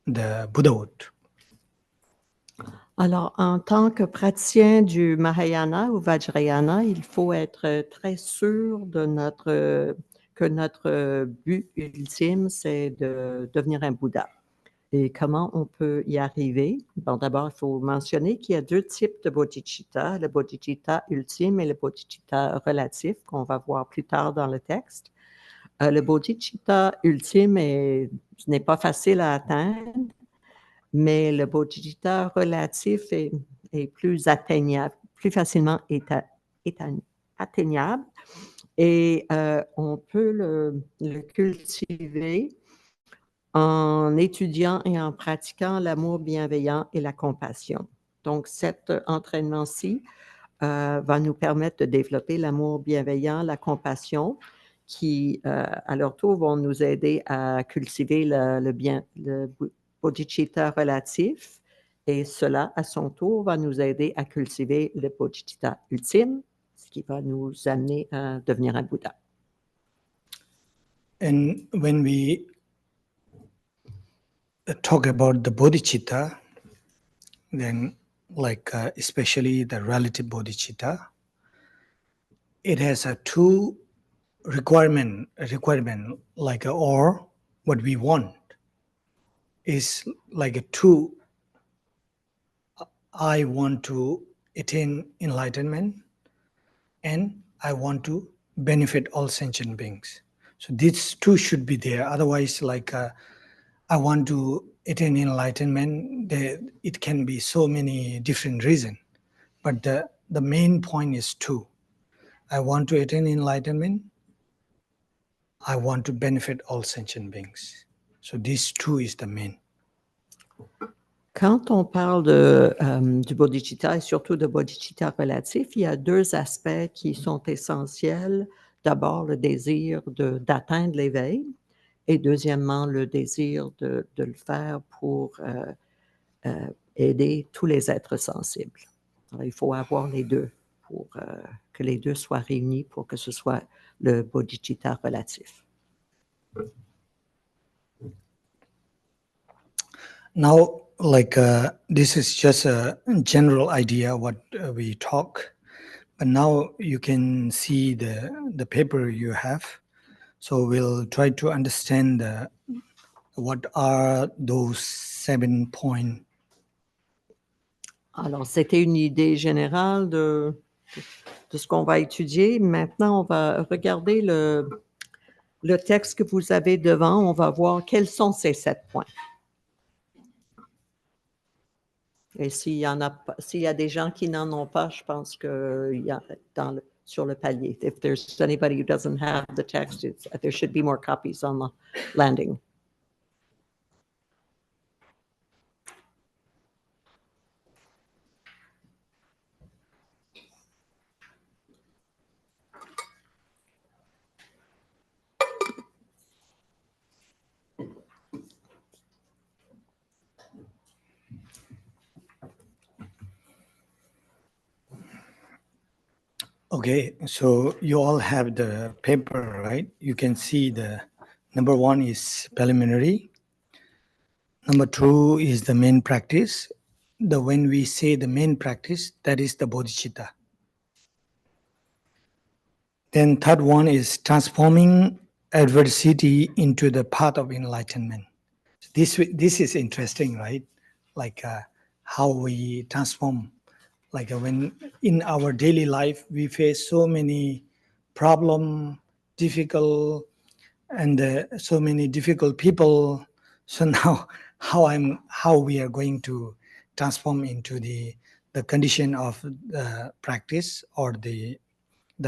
the Buddhahood. Alors, en tant que praticien du Mahayana ou Vajrayana, il faut être très sûr que notre but ultime, c'est de devenir un Bouddha. Et comment on peut y arriver? Bon, d'abord, il faut mentionner qu'il y a 2 types de bodhicitta, le bodhicitta ultime et le bodhicitta relatif, qu'on va voir plus tard dans le texte. Le bodhicitta ultime n'est pas facile à atteindre, mais le bodhicitta relatif est plus atteignable, plus facilement atteignable. Et on peut le cultiver en étudiant et en pratiquant l'amour bienveillant et la compassion. Donc, cet entraînement-ci va nous permettre de développer l'amour bienveillant, la compassion, qui, à leur tour, vont nous aider à cultiver le bodhicitta relatif, et cela, à son tour, va nous aider à cultiver le bodhicitta ultime, ce qui va nous amener à devenir un Bouddha. And when we talk about the bodhicitta, then like especially the relative bodhicitta, it has a 2 requirement like or what we want is like a 2. I want to attain enlightenment and I want to benefit all sentient beings. So these 2 should be there. Otherwise, like I want to attain enlightenment, it can be so many different reasons. But the main point is 2. I want to attain enlightenment. I want to benefit all sentient beings. So these 2 is the main. Quand on parle du bodhicitta et surtout de bodhicitta relatif, il y a 2 aspects qui sont essentiels. D'abord, le désir d'atteindre l'éveil et deuxièmement, le désir de le faire pour aider tous les êtres sensibles. Alors, il faut avoir les 2 pour que les 2 soient réunis pour que ce soit le bodhicitta relatif. Now, like this is just a general idea what we talk, but now you can see the paper you have. So we'll try to understand what are those 7-point Alors, c'était une idée générale de ce qu'on va étudier. Maintenant, on va regarder le texte que vous avez devant. On va voir quels sont ces 7 points. Et s'il y a des gens qui n'en ont pas, je pense qu'il y a sur le palier. If there's anybody who doesn't have the text, there should be more copies on the landing. Okay, so you all have the paper, right? You can see the number 1 is preliminary. Number 2 is the main practice. When we say the main practice, that is the bodhicitta. Then third one is transforming adversity into the path of enlightenment. This is interesting, right? Like how we transform. Like when in our daily life we face so many problem, difficult, and so many difficult people. So now how we are going to transform into the condition of the practice or the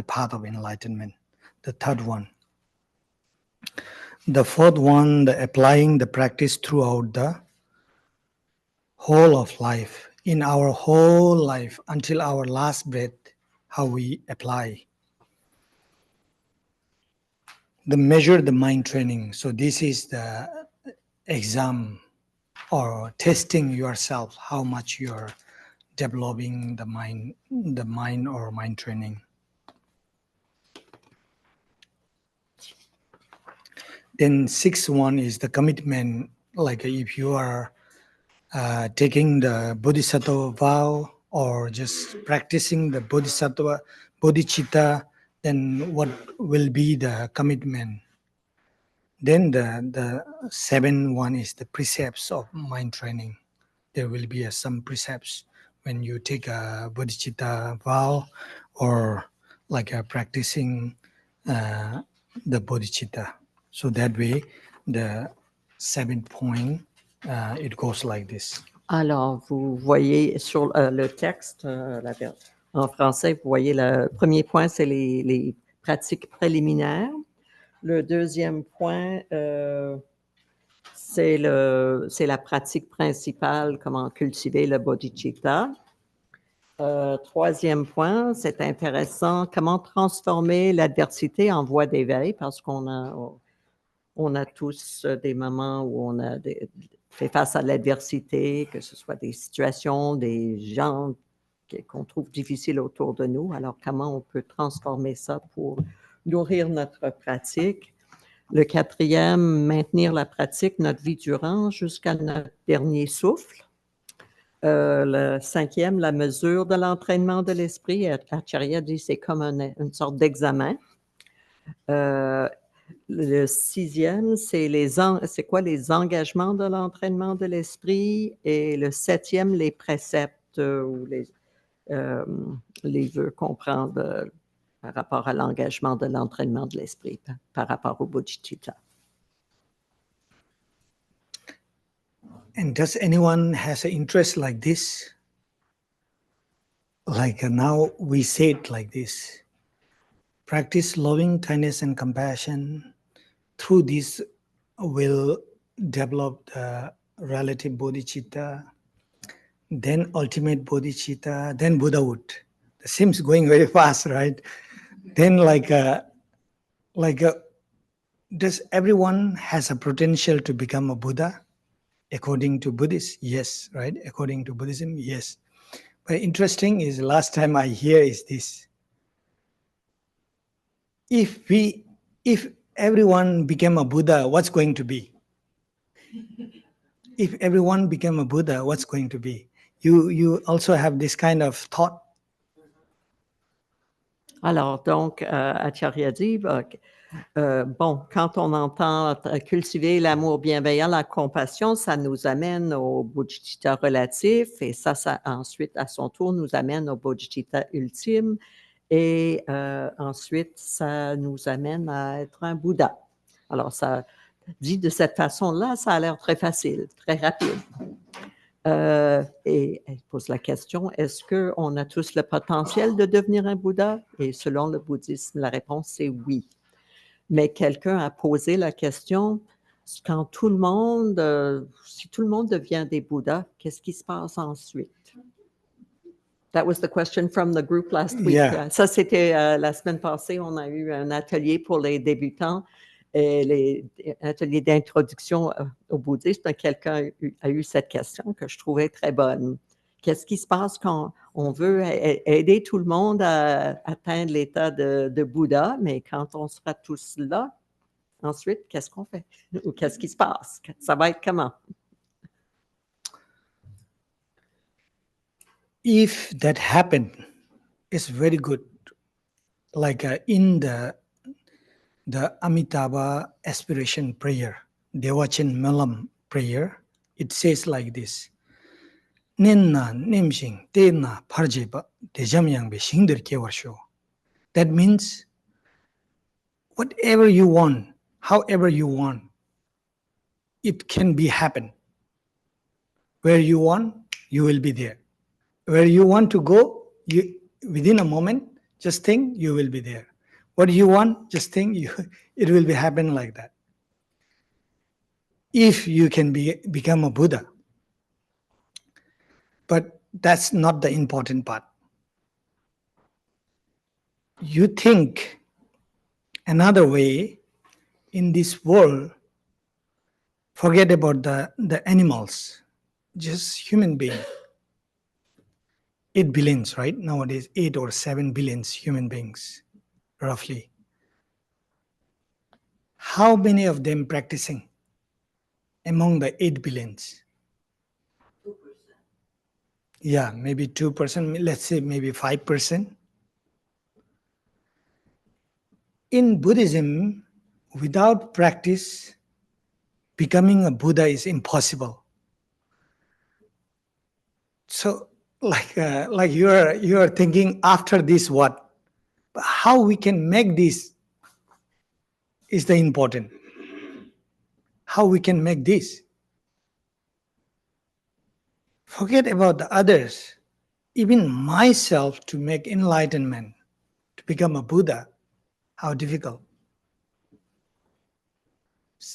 path of enlightenment. The third one. The fourth one, the applying the practice throughout the whole of life. In our whole life until our last breath, how we apply. The measure the mind training. So this is the exam or testing yourself, how much you're developing the mind or mind training. Then sixth one is the commitment. Like if you are taking the bodhisattva vow or just practicing the bodhisattva, bodhicitta, then what will be the commitment? Then the seventh one is the precepts of mind training. There will be some precepts when you take a bodhicitta vow or like practicing the bodhicitta. So that way, the 7th point, it goes like this. Alors, vous voyez sur le texte, en français, vous voyez le premier point, c'est les pratiques préliminaires. Le deuxième point, c'est la pratique principale, comment cultiver le bodhicitta. Troisième point, c'est intéressant, comment transformer l'adversité en voie d'éveil, parce qu'on a tous des moments où on a fait face à l'adversité, que ce soit des situations, des gens qu'on trouve difficiles autour de nous. Alors, comment on peut transformer ça pour nourrir notre pratique? Le quatrième, maintenir la pratique notre vie durant jusqu'à notre dernier souffle. Le cinquième, la mesure de l'entraînement de l'esprit. Acharya dit c'est comme une sorte d'examen. Le sixième, c'est quoi les engagements de l'entraînement de l'esprit? Et le septième, les préceptes ou les vœux qu'on prend par rapport à l'engagement de l'entraînement de l'esprit, par rapport au bodhicitta. And does anyone has an interest like this? Like now we say it like this. Practice loving kindness and compassion. Through this will develop the relative bodhicitta, then ultimate bodhicitta, then Buddhahood. The seems going very fast, right? Then does everyone has a potential to become a Buddha? According to Buddhists, yes, right? According to Buddhism, yes. But interesting is last time I hear is this. If everyone became a Buddha, what's going to be? If everyone became a Buddha, what's going to be? You also have this kind of thought? Alors, donc, Acharya dit, bon, quand on entend cultiver l'amour bienveillant, la compassion, ça nous amène au bodhicitta relatif et ça ensuite, à son tour, nous amène au bodhicitta ultime et ensuite, ça nous amène à être un Bouddha. Alors, ça dit de cette façon-là, ça a l'air très facile, très rapide. Et elle pose la question, est-ce qu'on a tous le potentiel de devenir un Bouddha? Et selon le bouddhisme, la réponse c'est oui. Mais quelqu'un a posé la question, quand tout le monde, si tout le monde devient des Bouddhas, qu'est-ce qui se passe ensuite? That was the question from the group last week. Yeah. Ça, c'était la semaine passée, on a eu un atelier pour les débutants, les ateliers d'introduction au bouddhisme. Quelqu'un a eu cette question que je trouvais très bonne. Qu'est-ce qui se passe quand on veut aider tout le monde à atteindre l'état de Bouddha, mais quand on sera tous là, ensuite, qu'est-ce qu'on fait? Ou qu'est-ce qui se passe? Ça va être comment? If that happened, it's very good. Like in the Amitabha aspiration prayer, Devachan Melam prayer, it says like this. Nenna nemshing tena parjeba dejamyang be shingder kewarsho. That means whatever you want, however you want, it can be happen. Where you want, you will be there. Where you want to go, you within a moment, just think you will be there. What you want, just think it will be happen like that. If you can become a Buddha. But that's not the important part. You think another way in this world, forget about the animals, just human being. 8 billions, right? Nowadays, 8 or 7 billions human beings, roughly. How many of them practicing among the 8 billions? 2%. Yeah, maybe 2%, let's say maybe 5%. In Buddhism, without practice, becoming a Buddha is impossible. So, like you are thinking after this what? How we can make this is the important. How we can make this? Forget about the others. Even myself to make enlightenment, to become a Buddha, how difficult.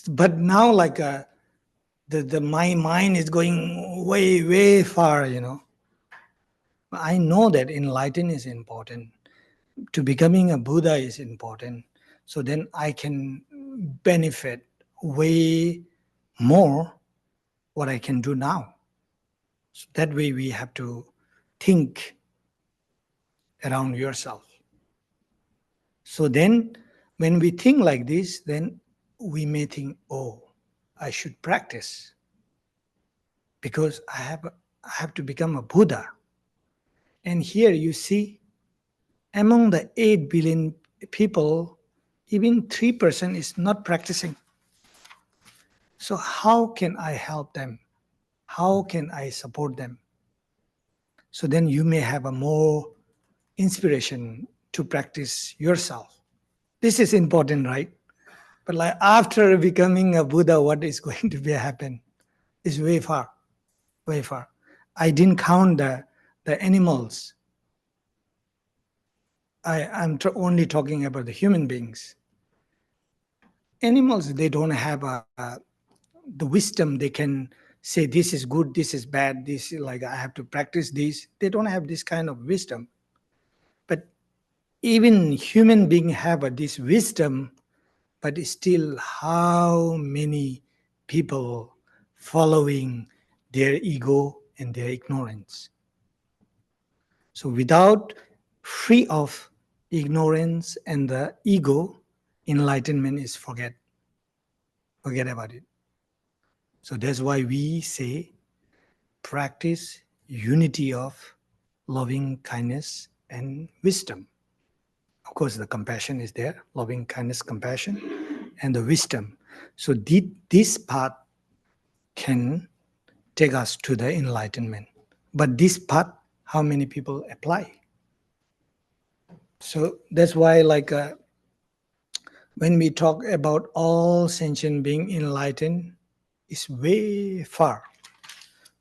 But now like my mind is going way, way far, you know. I know that enlightenment is important. To becoming a Buddha is important. So then I can benefit way more what I can do now. So that way we have to think around yourself. So then when we think like this, then we may think, oh, I should practice because I have to become a Buddha. And here you see, among the 8 billion people, even 3% is not practicing. So how can I help them? How can I support them? So then you may have a more inspiration to practice yourself. This is important, right? But like after becoming a Buddha, what is going to be happen is way far, way far. I didn't count the animals. I'm only talking about the human beings. Animals, they don't have the wisdom. They can say this is good, this is bad, this is like I have to practice this. They don't have this kind of wisdom. But even human beings have this wisdom, but still how many people following their ego and their ignorance. So without free of ignorance and the ego, enlightenment is forget about it. So that's why we say practice unity of loving kindness and wisdom of course, the compassion is there, loving kindness, compassion, and the wisdom. So this path can take us to the enlightenment. But this path, how many people apply? So that's why, like, when we talk about all sentient being enlightened, it's way far.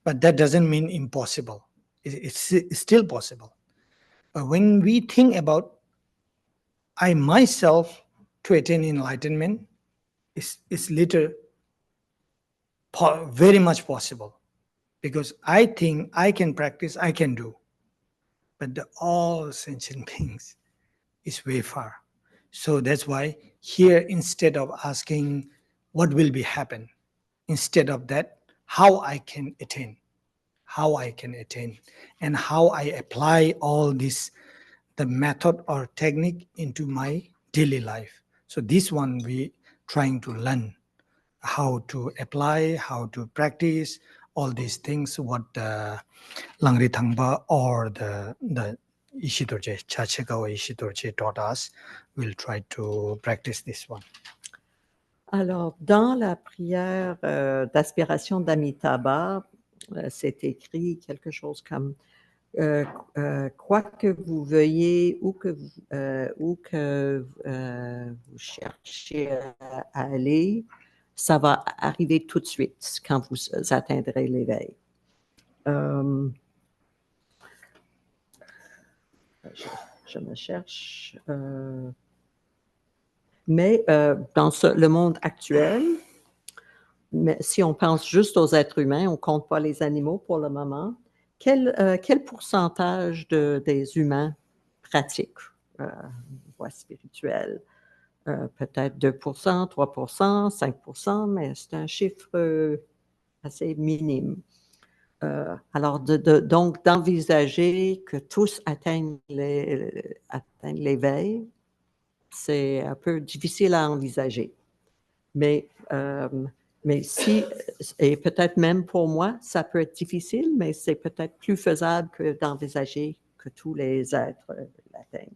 But that doesn't mean impossible. It's still possible. But when we think about I myself to attain enlightenment, it's little, very much possible. Because I think I can practice, I can do. But the all sentient beings is way far. So that's why here, instead of asking what will be happen, instead of that, how I can attain, and how I apply all this, the method or technique into my daily life. So this one we trying to learn how to apply, how to practice all these things, what the Langri Thangpa or the Ishidorje, Chachikawa Ishidorje taught us. We'll try to practice this one. Alors, dans la prière d'aspiration d'Amitabha, c'est écrit quelque chose comme quoi que vous veuillez ou que vous cherchez à aller, ça va arriver tout de suite quand vous atteindrez l'éveil. Je me cherche. Mais dans le monde actuel, si on pense juste aux êtres humains, on ne compte pas les animaux pour le moment, quel pourcentage des humains pratiquent voie spirituelle? Peut-être 2%, 3%, 5%, mais c'est un chiffre assez minime. Alors, donc, d'envisager que tous atteignent l'éveil, c'est un peu difficile à envisager. Mais si, et peut-être même pour moi, ça peut être difficile, mais c'est peut-être plus faisable que d'envisager que tous les êtres l'atteignent.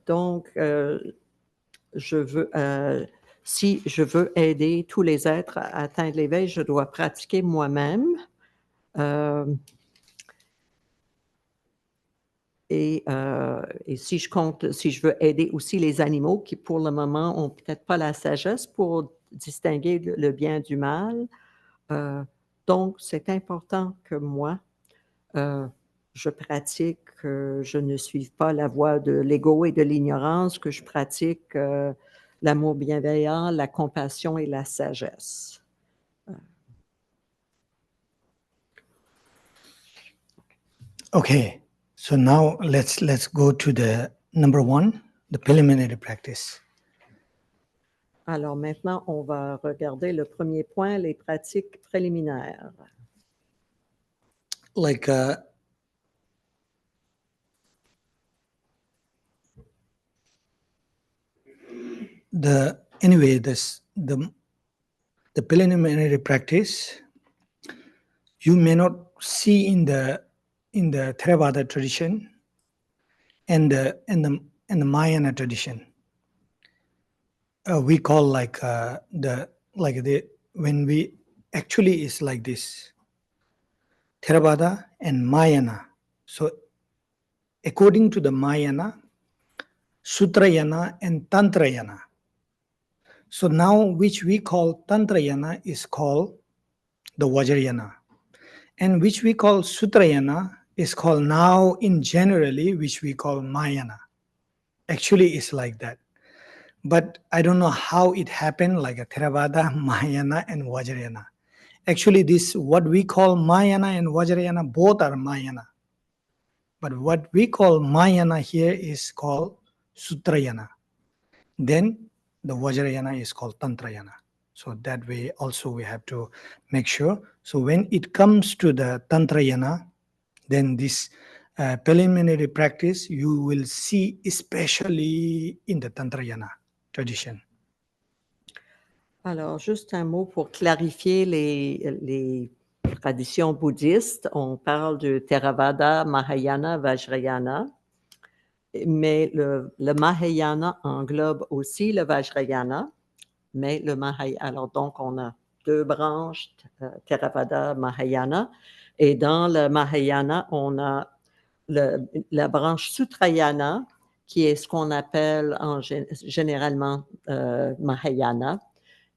Donc, si je veux aider tous les êtres à atteindre l'éveil, je dois pratiquer moi-même. Et si je veux aider aussi les animaux qui, pour le moment, n'ont peut-être pas la sagesse pour distinguer le bien du mal, donc c'est important que moi, je pratique, je ne suive pas la voie de l'ego et de l'ignorance, que je pratique l'amour bienveillant, la compassion et la sagesse. Okay, so now let's go to the number 1, the preliminary practice. Alors maintenant, on va regarder le premier point, les pratiques préliminaires. Like the preliminary practice you may not see in the Theravada tradition and the Mahayana tradition. We call when we actually is like this, Theravada and Mahayana. So according to the Mahayana, Sutrayana and Tantrayana. So now which we call Tantrayana is called the Vajrayana, and which we call Sutrayana is called now in generally which we call Mahayana. Actually it's like that. But I don't know how it happened, like a Theravada, Mahayana and Vajrayana. Actually this what we call Mahayana and Vajrayana both are Mahayana. But what we call Mahayana here is called Sutrayana. Then the Vajrayana is called Tantrayana. So that way also we have to make sure. So when it comes to the Tantrayana, then this preliminary practice you will see especially in the Tantrayana tradition. Alors, juste un mot pour clarifier les traditions bouddhistes. On parle de Theravada, Mahayana, Vajrayana. Mais le Mahayana englobe aussi le Vajrayana, mais le Mahayana, alors donc on a deux branches, Theravada, Mahayana, et dans le Mahayana, on a la branche Sutrayana, qui est ce qu'on appelle généralement Mahayana,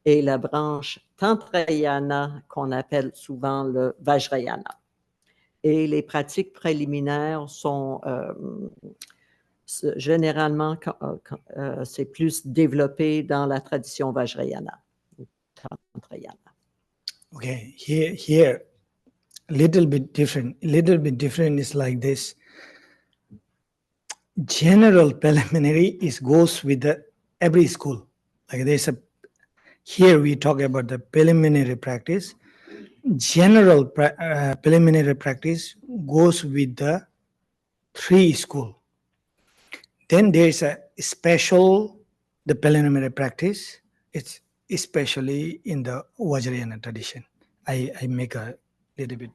et la branche Tantrayana, qu'on appelle souvent le Vajrayana. Et les pratiques préliminaires sont généralement, c'est plus développé dans la tradition Vajrayana ou Tantrayana. Okay, here, little bit different. Little bit different is like this. General preliminary goes with every school. Like here we talk about the preliminary practice. General preliminary practice goes with the 3 school. Then there's a special, the preliminary practice. It's especially in the Vajrayana tradition. I make a little bit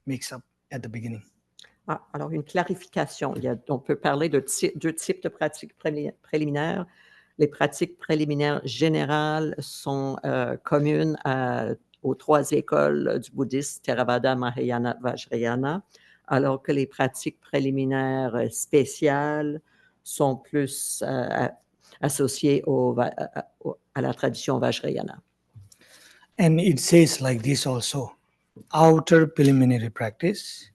mix up at the beginning. Ah, alors, une clarification. On peut parler de deux types de pratiques préliminaires. Les pratiques préliminaires générales sont communes aux 3 écoles du bouddhisme, Theravada, Mahayana, Vajrayana, alors que les pratiques préliminaires spéciales sont plus associées à la tradition Vajrayana. And it says like this also, outer preliminary practice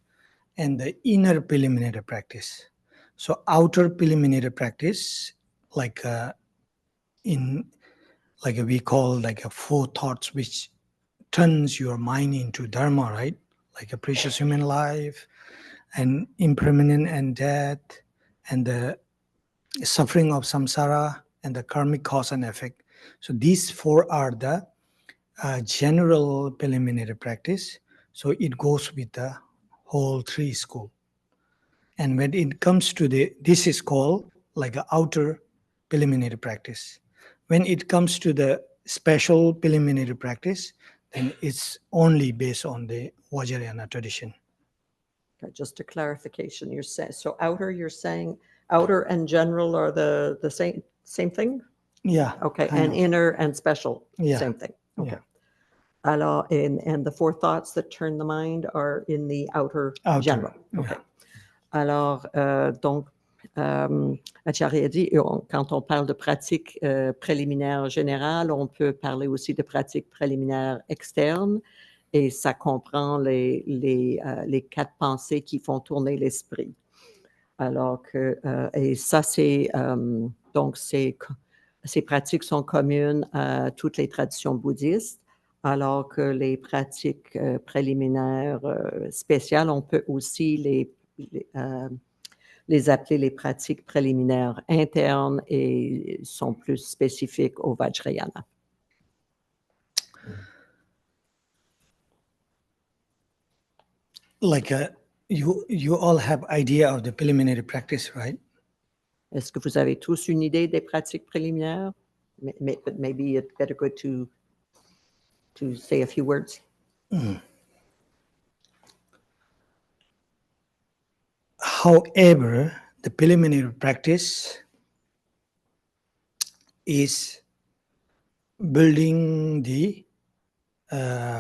and the inner preliminary practice. So outer preliminary practice, like we call like a 4 thoughts, which turns your mind into dharma, right? Like a precious human life and impermanent and death and the suffering of samsara and the karmic cause and effect. So these 4 are the general preliminary practice. So it goes with the whole 3 school. And when it comes to this is called like an outer preliminary practice. When it comes to the special preliminary practice, then it's only based on the Vajrayana tradition. Okay, just a clarification. You're saying you're saying outer and general are the same thing? Yeah. Okay, and inner and special, Yeah. same thing. Okay. Yeah. Alors, and the 4 thoughts that turn the mind are in the outer. General. Okay. Yeah. Alors, donc, Acharya dit, quand on parle de pratiques préliminaires générales, on peut parler aussi de pratiques préliminaires externes, et ça comprend les 4 pensées qui font tourner l'esprit. Alors que, et ça, donc, ces pratiques sont communes à toutes les traditions bouddhistes, alors que les pratiques préliminaires spéciales, on peut aussi les appeler les pratiques préliminaires internes et sont plus spécifiques au Vajrayana. Like you all have idea of the preliminary practice, right? Est-ce que vous avez tous une idée des pratiques préliminaires? But maybe it's better good to say a few words. However, the preliminary practice is building the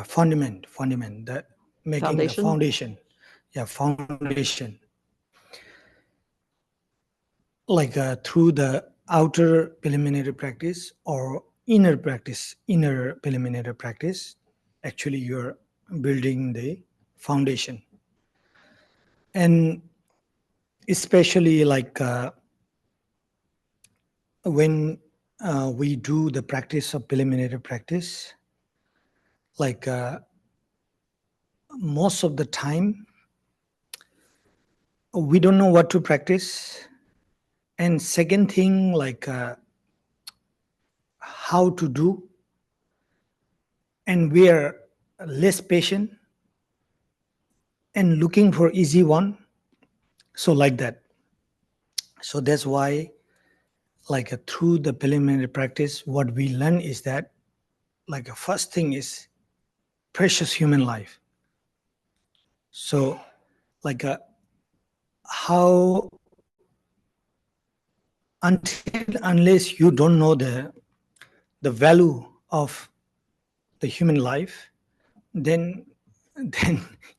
fundament, the making Foundation? the foundation. Yeah, foundation. Like through the outer preliminary practice or inner preliminary practice, actually you're building the foundation. And especially like when we do the practice of preliminary practice, like most of the time, we don't know what to practice. And second thing, like how to do, and we are less patient and looking for easy one. So like that. So that's why, like through the preliminary practice, what we learn is that, like the first thing is precious human life. So like how unless you don't know the value of the human life, then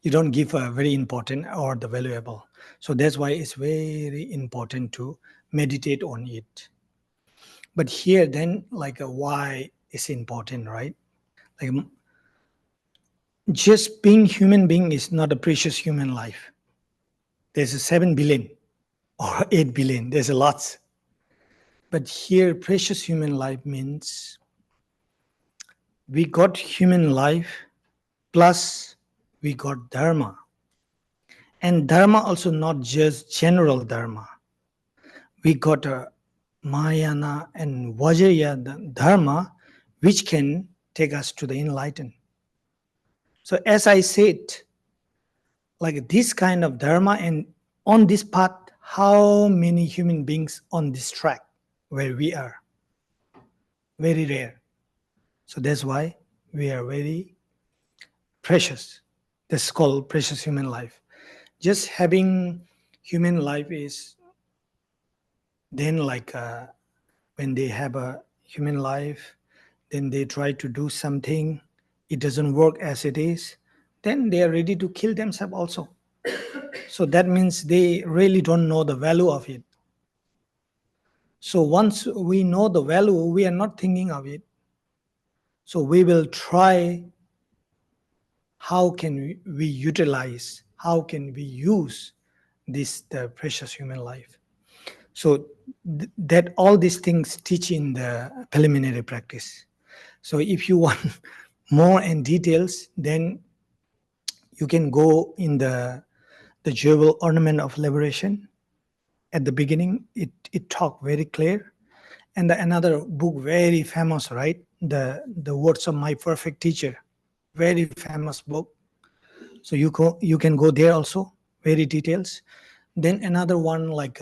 you don't give a very important or the valuable. So that's why it's very important to meditate on it. But here then, like why is important, right? Like just being human being is not a precious human life. There's a 7 billion or 8 billion. There's a lot. But here, precious human life means we got human life plus we got dharma. And dharma also not just general dharma. We got a Mahayana and Vajrayana dharma, which can take us to the enlightened. So as I said, like this kind of dharma, and on this path, how many human beings on this track where we are? Very rare. So that's why we are very precious. That's called precious human life. Just having human life is then like when they have a human life, then they try to do something, it doesn't work as it is, then they are ready to kill themselves also. So that means they really don't know the value of it. So once we know the value, we are not thinking of it. So we will try how can we utilize, how can we use this the precious human life. So that all these things teach in the preliminary practice. So if you want more in details, then you can go in the jewel ornament of liberation. At the beginning, it talked very clear. And another book, very famous, right? The Words of My Perfect Teacher, very famous book. So you can go there also, very details. Then another one, like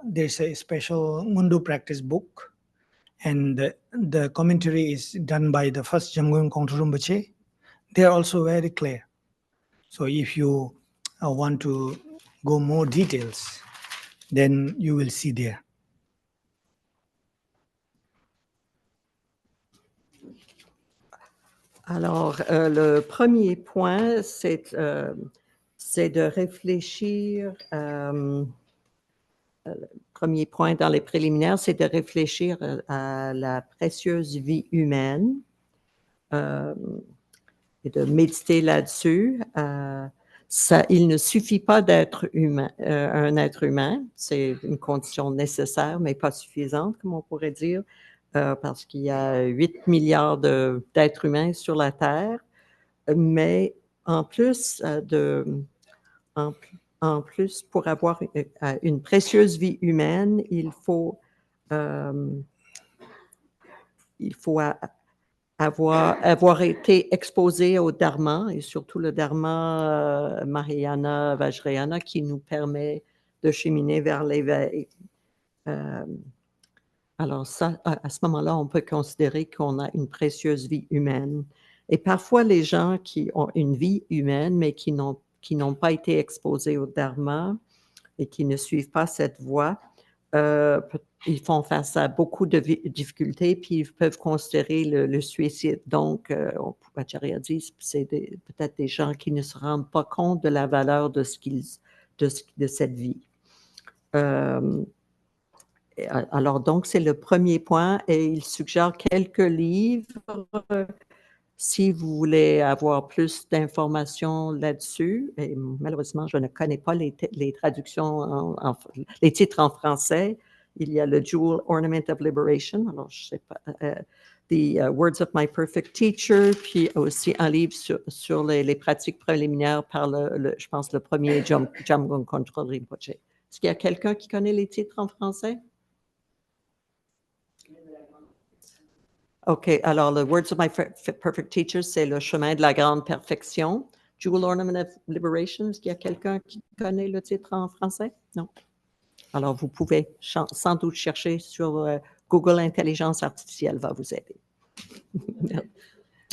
there's a special Mundu practice book, and the commentary is done by the first Jamgon Kongtrul Rinpoche. They are also very clear. So if you want to go more details, then you will see there. Alors, le premier point, c'est de réfléchir. Le premier point dans les préliminaires, c'est de réfléchir à la précieuse vie humaine et de méditer là-dessus. Il ne suffit pas d'être humain, un être humain, c'est une condition nécessaire, mais pas suffisante, comme on pourrait dire. Parce qu'il y a 8 milliards d'êtres humains sur la Terre, mais en plus, pour avoir une précieuse vie humaine, il faut avoir été exposé au Dharma, et surtout le Dharma Mahayana, Vajrayana, qui nous permet de cheminer vers l'éveil. Alors ça, à ce moment-là, on peut considérer qu'on a une précieuse vie humaine. Et parfois, les gens qui ont une vie humaine, mais qui n'ont pas été exposés au Dharma et qui ne suivent pas cette voie, ils font face à beaucoup de difficultés, puis ils peuvent considérer le suicide. Donc, Acharya dit, c'est peut-être des gens qui ne se rendent pas compte de la valeur de cette vie. Alors, donc, c'est le premier point et il suggère quelques livres si vous voulez avoir plus d'informations là-dessus. Et malheureusement, je ne connais pas les traductions, les titres en français. Il y a le Jewel Ornament of Liberation, alors je ne sais pas, The Words of My Perfect Teacher, puis aussi un livre sur les pratiques préliminaires par je pense, le premier Jamgon Kongtrul Rinpoche. Est-ce qu'il y a quelqu'un qui connaît les titres en français? OK, alors le Words of My Perfect Teacher, c'est le chemin de la grande perfection. Jewel Ornament of Liberation, est-ce qu'il y a quelqu'un qui connaît le titre en français? Non. Alors, vous pouvez sans doute chercher sur Google Intelligence Artificielle, va vous aider.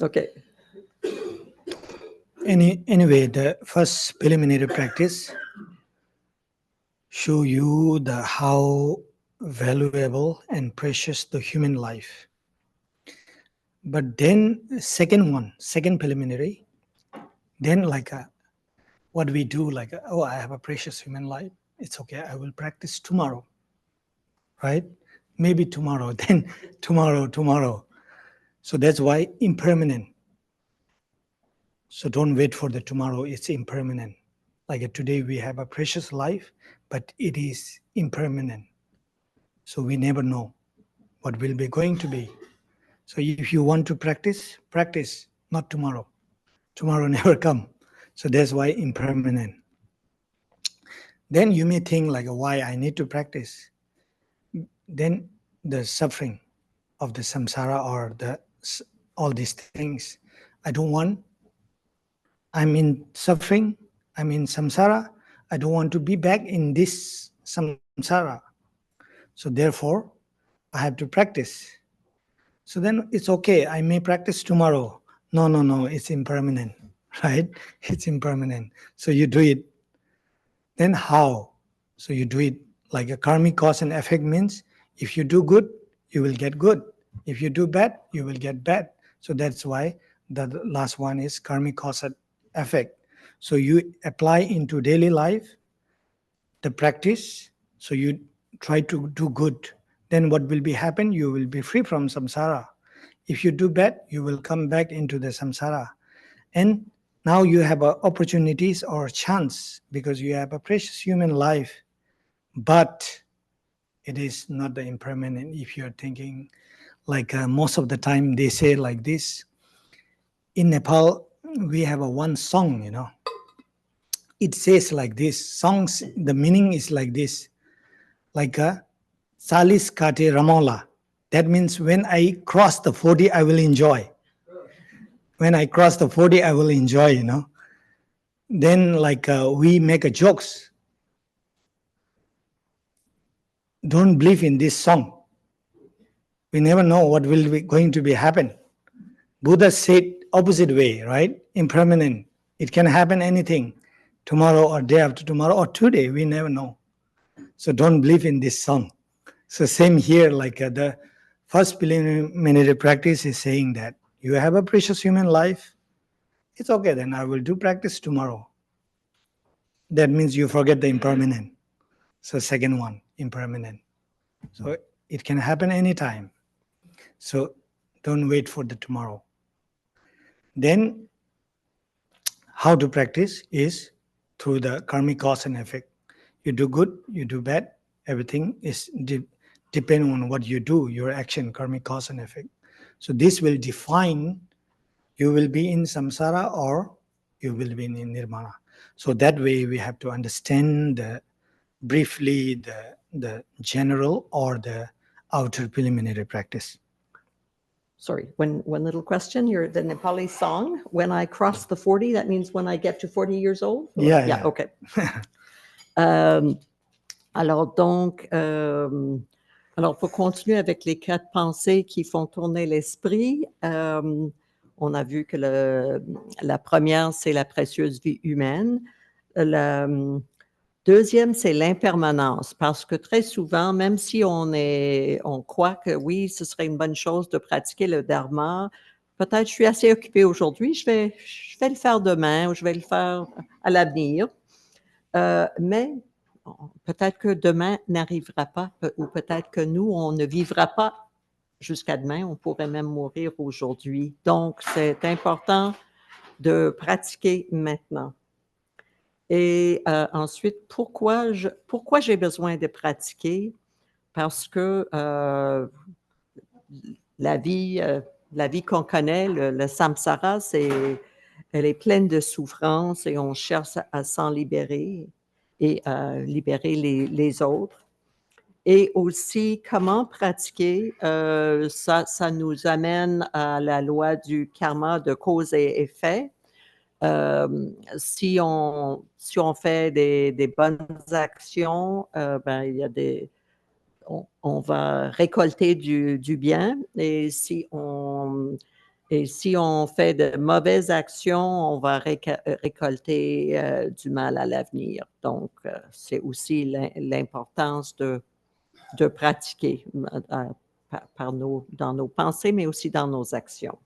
OK. Anyway, the first preliminary practice show you how valuable and precious the human life. But then second preliminary, then like what we do, like, oh, I have a precious human life. It's okay, I will practice tomorrow, right? Maybe tomorrow, then tomorrow. So that's why impermanent. So don't wait for the tomorrow, it's impermanent. Like today we have a precious life, but it is impermanent. So we never know what will be going to be. So if you want to practice, practice, not tomorrow. Tomorrow never come. So that's why impermanent. Then you may think like, why I need to practice? Then the suffering of the samsara or all these things. I don't want, I'm in suffering, I'm in samsara, I don't want to be back in this samsara. So therefore, I have to practice. So then it's okay, I may practice tomorrow. No, it's impermanent, right? It's impermanent. So you do it. Then how? So you do it like a karmic cause and effect means if you do good, you will get good. If you do bad, you will get bad. So that's why the last one is karmic cause and effect. So you apply into daily life the practice. So you try to do good. Then what will be happen? You will be free from samsara. If you do bad, you will come back into the samsara. And now you have opportunities or chance because you have a precious human life, but it is not the impermanent. If you're thinking like most of the time they say like this, in Nepal, we have one song, it says like this, songs, the meaning is like this, like a Salis Kate Ramola. That means when I cross the 40, I will enjoy. When I cross the 40, I will enjoy, Then like we make a jokes. Don't believe in this song. We never know what will be going to be happen. Buddha said opposite way, right? Impermanent. It can happen anything. Tomorrow or day after tomorrow or today, we never know. So don't believe in this song. So same here, like the first preliminary practice is saying that you have a precious human life. It's okay, then I will do practice tomorrow. That means you forget the impermanent. So second one, impermanent. So it can happen anytime. So don't wait for the tomorrow. Then how to practice is through the karmic cause and effect. You do good, you do bad, everything is depend on what you do, your action, karmic cause and effect. So this will define you will be in samsara or you will be in nirvana. So that way we have to understand briefly the general or the outer preliminary practice. Sorry, one little question. The Nepali song, when I cross the 40, that means when I get to 40 years old? Yeah. Okay. Alors donc, alors pour continuer avec les 4 pensées qui font tourner l'esprit, on a vu que la première, c'est la précieuse vie humaine. La deuxième, c'est l'impermanence, parce que très souvent, même si on croit que oui, ce serait une bonne chose de pratiquer le dharma, peut-être je suis assez occupée aujourd'hui, je vais le faire demain ou je vais le faire à l'avenir, mais peut-être que demain n'arrivera pas ou peut-être que nous, on ne vivra pas jusqu'à demain, on pourrait même mourir aujourd'hui. Donc, c'est important de pratiquer maintenant. Et ensuite, pourquoi j'ai besoin de pratiquer? Parce que la vie qu'on connaît, le samsara, elle est pleine de souffrances et on cherche à s'en libérer et à libérer les autres. Et aussi, comment pratiquer, ça nous amène à la loi du karma de cause et effet. Si on fait des bonnes actions, il y a on va récolter du bien, et si on fait de mauvaises actions, on va récolter du mal à l'avenir. Donc, c'est aussi l'importance de de pratiquer dans nos pensées, mais aussi dans nos actions.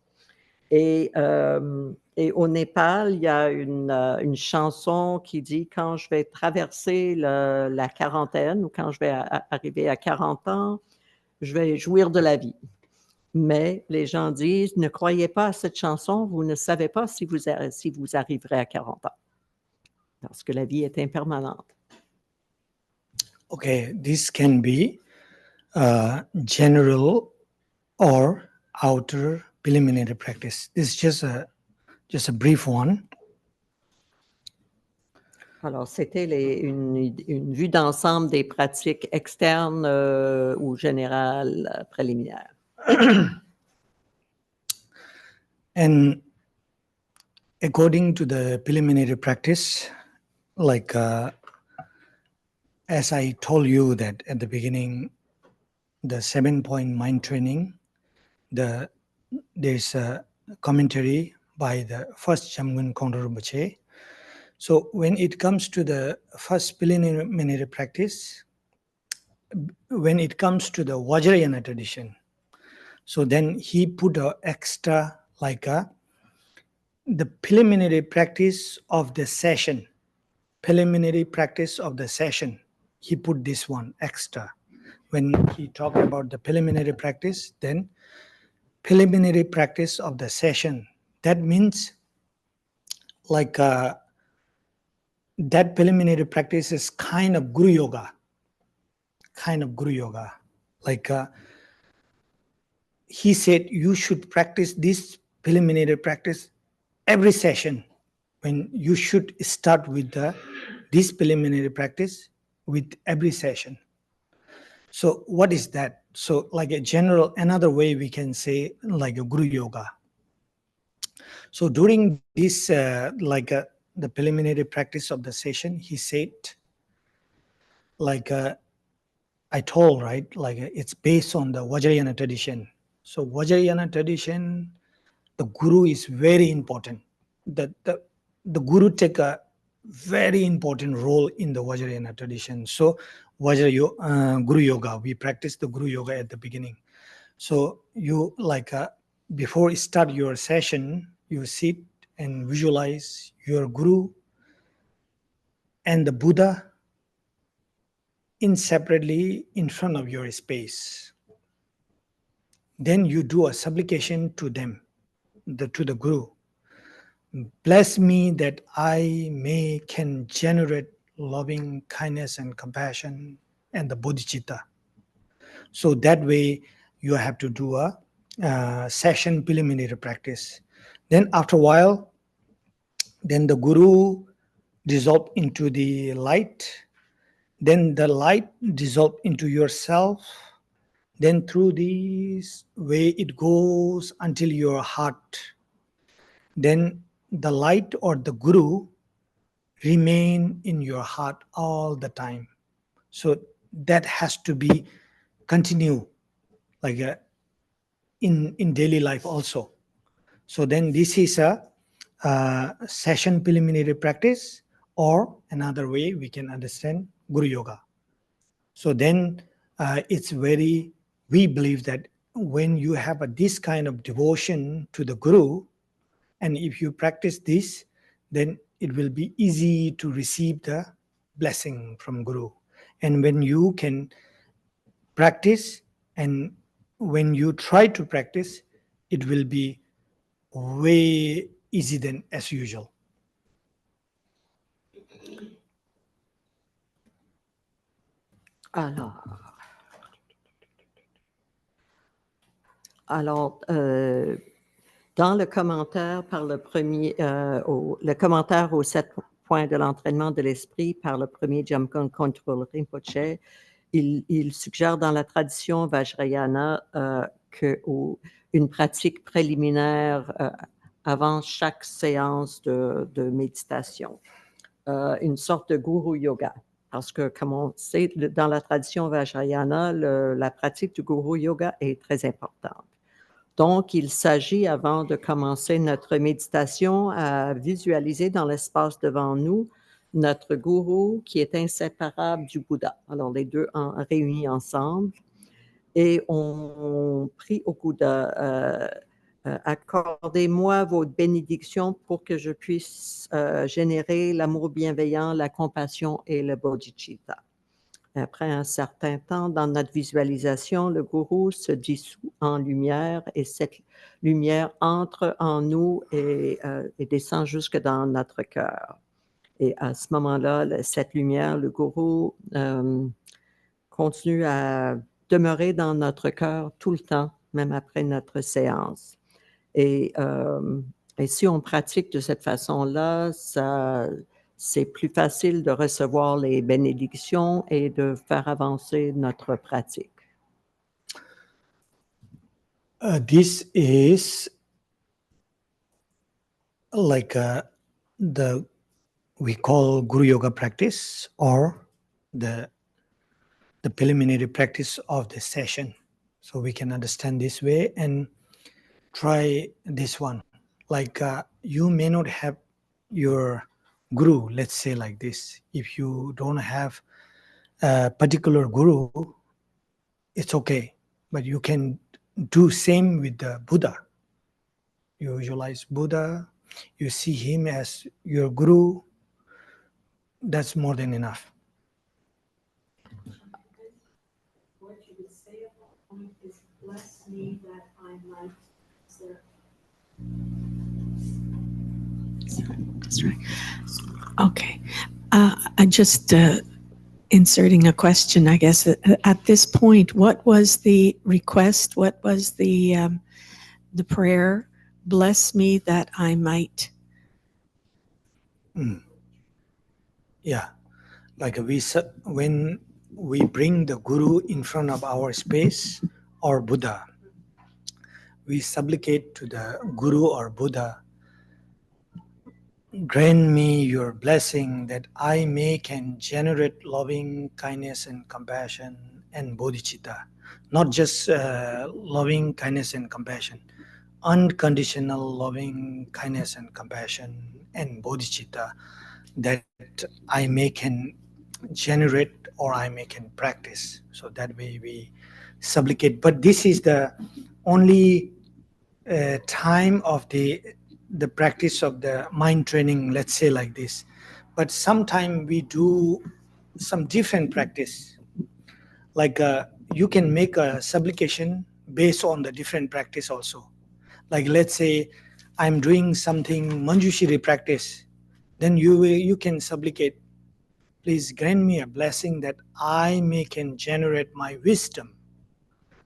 Et au Népal, il y a une chanson qui dit « Quand je vais traverser la quarantaine ou quand je vais arriver à 40 ans, je vais jouir de la vie. » Mais les gens disent « Ne croyez pas à cette chanson, vous ne savez pas si vous arriverez à 40 ans. » Parce que la vie est impermanente. Okay, this can be general or outer preliminary practice. This is just a brief one. Alors, c'était une vue d'ensemble des pratiques externes ou générales préliminaires. And according to the preliminary practice, like as I told you that at the beginning, the 7-point mind training, there's a commentary by the first Jamgun Kongro Rinpoche. So when it comes to the first preliminary practice, when it comes to the Vajrayana tradition, so then he put a extra like the preliminary practice of the session. Preliminary practice of the session. He put this one extra. When he talked about the preliminary practice, then preliminary practice of the session. That means like that preliminary practice is kind of Guru Yoga. Kind of Guru Yoga. Like he said you should practice this preliminary practice every session. When you should start with this preliminary practice with every session. So what is that? So like a general, another way we can say like a Guru Yoga. So during this the preliminary practice of the session, he said like I told, right, like it's based on the Vajrayana tradition. So Vajrayana tradition, the Guru is very important. The Guru take a very important role in the Vajrayana tradition. So Guru Yoga, we practice the Guru Yoga at the beginning. So you like before you start your session, you sit and visualize your Guru and the Buddha separately in front of your space. Then you do a supplication to them, to the Guru. Bless me that I can generate loving kindness and compassion and the bodhicitta. So that way you have to do a session preliminary practice. Then after a while, then the Guru dissolve into the light. Then the light dissolve into yourself. Then through this way it goes until your heart. Then the light or the Guru remain in your heart all the time. So that has to be continue like in daily life also. So then this is a session preliminary practice, or another way we can understand Guru Yoga. So then we believe that when you have this kind of devotion to the Guru, and if you practice this, then it will be easy to receive the blessing from Guru. And when you can practice, and when you try to practice, it will be way easy than as usual. Alors, dans le commentaire le commentaire aux 7 points de l'entraînement de l'esprit par le premier Jamgon Kongtrul Rinpoche, il suggère dans la tradition Vajrayana qu'une pratique préliminaire avant chaque séance de méditation, une sorte de Guru Yoga. Parce que, comme on sait, dans la tradition Vajrayana, la pratique du Guru Yoga est très importante. Donc, il s'agit, avant de commencer notre méditation, à visualiser dans l'espace devant nous notre gourou qui est inséparable du Bouddha. Alors, les deux réunis ensemble. Et on prie au Bouddha, accordez-moi votre bénédiction pour que je puisse générer l'amour bienveillant, la compassion et le bodhicitta. Après un certain temps, dans notre visualisation, le gourou se dissout en lumière et cette lumière entre en nous et descend jusque dans notre cœur. Et à ce moment-là, cette lumière, le gourou continue à demeurer dans notre cœur tout le temps, même après notre séance. Et si on pratique de cette façon-là, c'est plus facile de recevoir les bénédictions et de faire avancer notre pratique. This is like we call Guru Yoga practice or the preliminary practice of the session. So we can understand this way and try this one. Like you may not have your guru, let's say like this. If you don't have a particular guru, it's okay. But you can do same with the Buddha. You visualize Buddha, you see him as your guru. That's more than enough. What you would say at that point is, bless me that I might serve. That's right. Okay. I just inserting a question, I guess. At this point, what was the request? What was the prayer? Bless me that I might. Yeah, like when we bring the guru in front of our space or Buddha, we supplicate to the guru or Buddha, grant me your blessing that I can generate loving kindness and compassion and bodhicitta. Not just loving kindness and compassion, unconditional loving kindness and compassion and bodhicitta that I can generate or I can practice. So that way we supplicate. But this is the only time of the practice of the mind training, let's say like this. But sometimes we do some different practice. Like you can make a supplication based on the different practice also. Like let's say I'm doing something Manjushri practice, then you can supplicate, please grant me a blessing that I can generate my wisdom.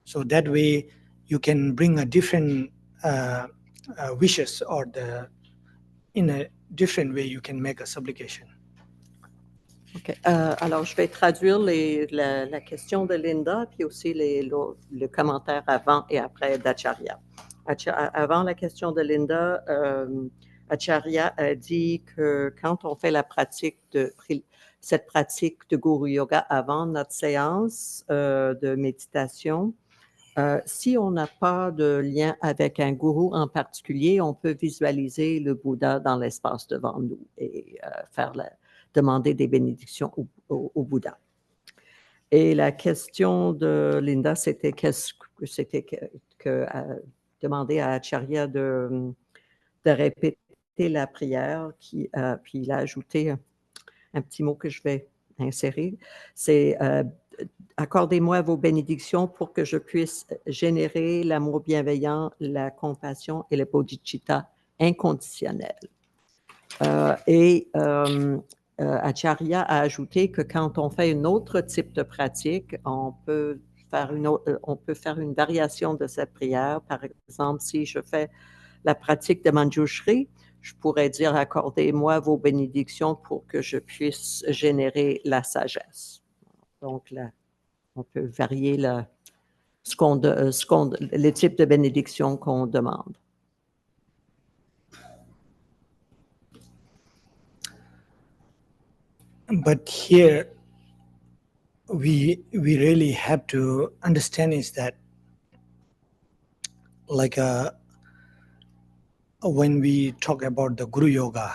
So that way you can bring a different wishes or in a different way you can make a supplication. OK. Alors, je vais traduire la question de Linda, puis aussi le commentaire avant et après d'Acharya. Avant la question de Linda, Acharya a dit que quand on fait cette pratique de Guru Yoga avant notre séance de méditation, si on n'a pas de lien avec un gourou en particulier, on peut visualiser le Bouddha dans l'espace devant nous et demander des bénédictions au Bouddha. Et la question de Linda, c'était demander à Acharya de répéter la prière, puis il a ajouté un petit mot que je vais insérer, c'est accordez-moi vos bénédictions pour que je puisse générer l'amour bienveillant, la compassion et le bodhicitta inconditionnel. Acharya a ajouté que quand on fait un autre type de pratique, on peut faire une variation de cette prière. Par exemple, si je fais la pratique de Manjushri, je pourrais dire accordez-moi vos bénédictions pour que je puisse générer la sagesse. Donc là, on peut varier les types de bénédictions qu'on demande. But here we really have to understand is that like when we talk about the Guru Yoga,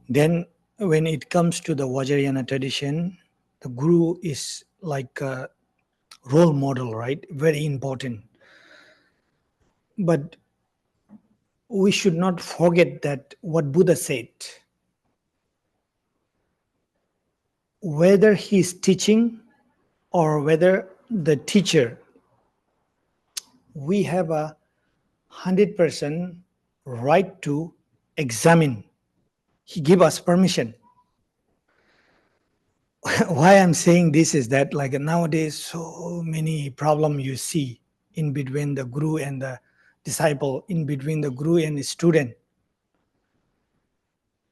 Then when it comes to the Vajrayana tradition, the guru is like a role model, right? Very important. But we should not forget that what Buddha said, whether he's teaching or whether the teacher, we have a 100% right to examine. He give us permission. Why I'm saying this is that like nowadays so many problem you see in between the guru and the disciple, in between the guru and the student.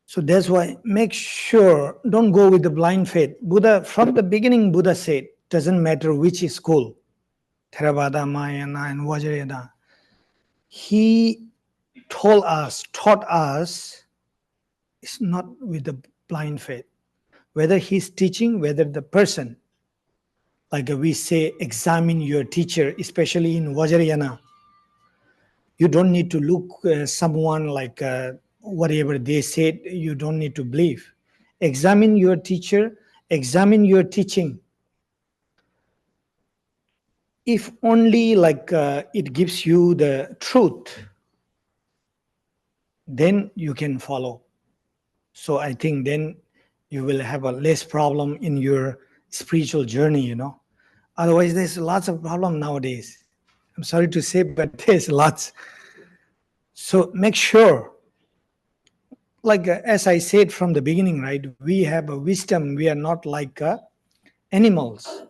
So that's why make sure don't go with the blind faith. Buddha, from the beginning, Buddha said, doesn't matter which school, Theravada, Mahayana, and Vajrayana. He taught us, it's not with the blind faith. Whether he's teaching, whether the person, like we say, examine your teacher, especially in Vajrayana. You don't need to look someone like whatever they said, you don't need to believe. Examine your teacher, examine your teaching. If only like it gives you the truth, then you can follow. So I think then you will have a less problem in your spiritual journey, you know. Otherwise, there's lots of problem nowadays. I'm sorry to say, but there's lots. So make sure, like as I said from the beginning, right, we have a wisdom. We are not like animals.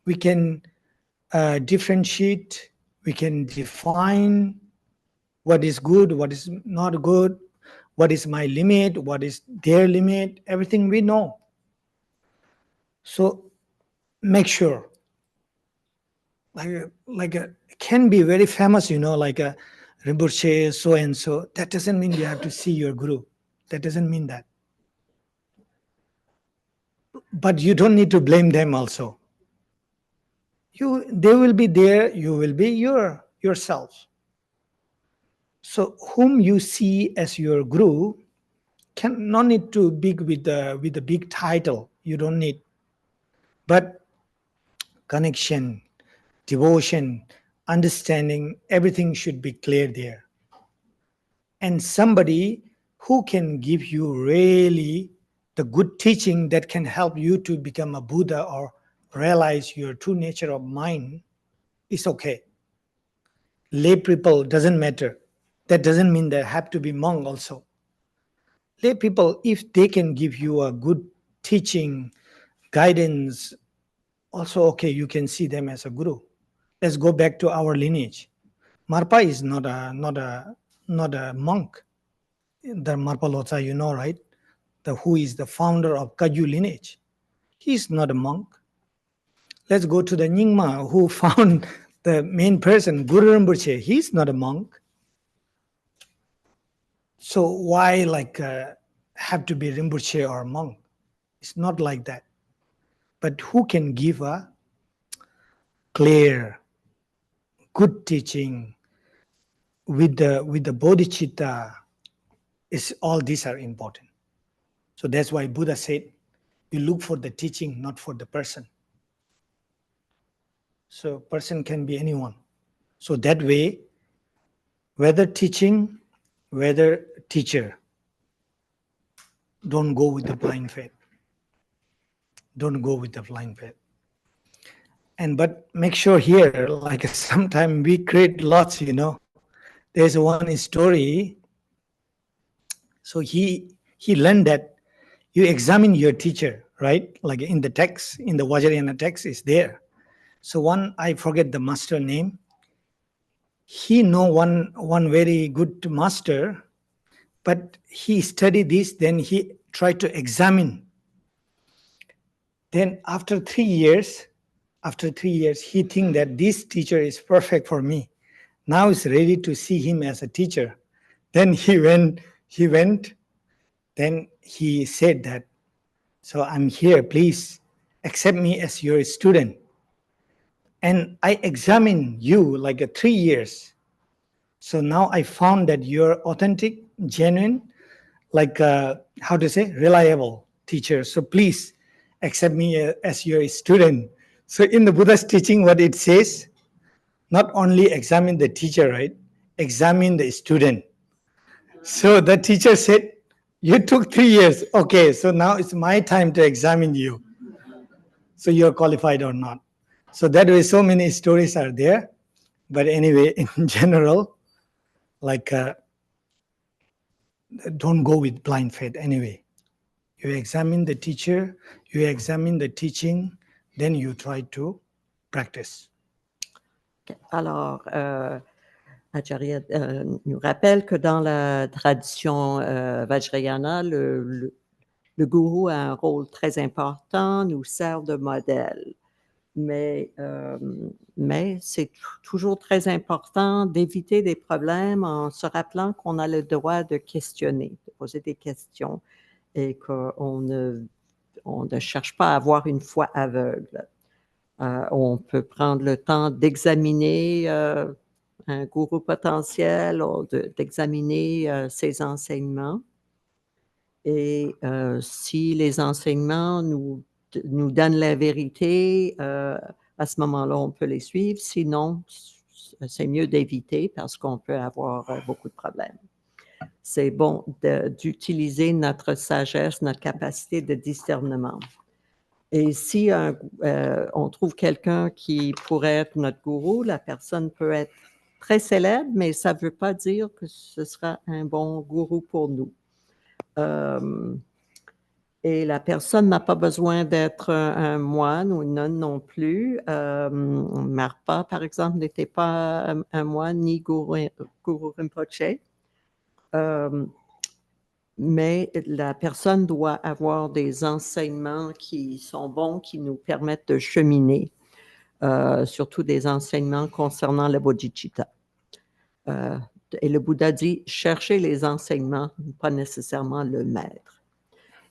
We can differentiate, we can define what is good, what is not good, what is my limit, what is their limit, everything we know. So make sure, like can be very famous, you know, like a Rinpoche, so and so. That doesn't mean you have to see your guru. That doesn't mean that. But you don't need to blame them also. They will be there, you will be yourself. So whom you see as your guru can not need to big with the big title. You don't need. But connection, devotion, understanding, everything should be clear there. And somebody who can give you really the good teaching that can help you to become a Buddha or realize your true nature of mind is okay. Lay people doesn't matter. That doesn't mean they have to be monk also. Lay people, if they can give you a good teaching, guidance, also okay, you can see them as a guru. Let's go back to our lineage. Marpa is not a monk. The Marpa Lotsa, you know, right? Who is the founder of Kagyu lineage. He's not a monk. Let's go to the Nyingma, who found the main person, Guru Rinpoche. He's not a monk. So why like have to be Rinpoche or a monk? It's not like that. But who can give a clear, good teaching with the bodhicitta? All these are important. So that's why Buddha said, you look for the teaching, not for the person. So person can be anyone. So that way, whether teaching, whether teacher, don't go with the blind faith. Don't go with the blind faith. But make sure here, like sometimes we create lots, you know. There's one story. So he learned that you examine your teacher, right? Like in the text, in the Vajrayana text is there. So one, I forget the master name. He know one very good master, but he studied this, then he tried to examine. Then after 3 years, he think that this teacher is perfect for me. Now he's ready to see him as a teacher. Then he went, then he said that, so I'm here, please accept me as your student. And I examined you like 3 years. So now I found that you're authentic, genuine, like how to say, reliable teacher. So please accept me as your student. So in the Buddha's teaching, what it says, not only examine the teacher, right? Examine the student. So the teacher said, you took 3 years. Okay, so now it's my time to examine you. So you're qualified or not. So that way, so many stories are there. But anyway, in general, like don't go with blind faith anyway. You examine the teacher, you examine the teaching, then you try to practice. Alors, Acharya nous rappelle que dans la tradition Vajrayana, le gourou a un rôle très important, nous sert de modèle. Mais c'est toujours très important d'éviter des problèmes en se rappelant qu'on a le droit de questionner, de poser des questions et qu'on ne cherche pas à avoir une foi aveugle. On peut prendre le temps d'examiner un gourou potentiel, d'examiner ses enseignements. Et si les enseignements nous donnent la vérité, à ce moment-là, on peut les suivre. Sinon, c'est mieux d'éviter parce qu'on peut avoir beaucoup de problèmes. C'est bon d'utiliser notre sagesse, notre capacité de discernement. Et si on trouve quelqu'un qui pourrait être notre gourou, la personne peut être très célèbre, mais ça ne veut pas dire que ce sera un bon gourou pour nous. Et la personne n'a pas besoin d'être un moine ou une nonne non plus. Marpa, par exemple, n'était pas un moine ni gourou Rinpoche. Mais la personne doit avoir des enseignements qui sont bons, qui nous permettent de cheminer, surtout des enseignements concernant le bodhicitta. Et le Bouddha dit, cherchez les enseignements, pas nécessairement le maître.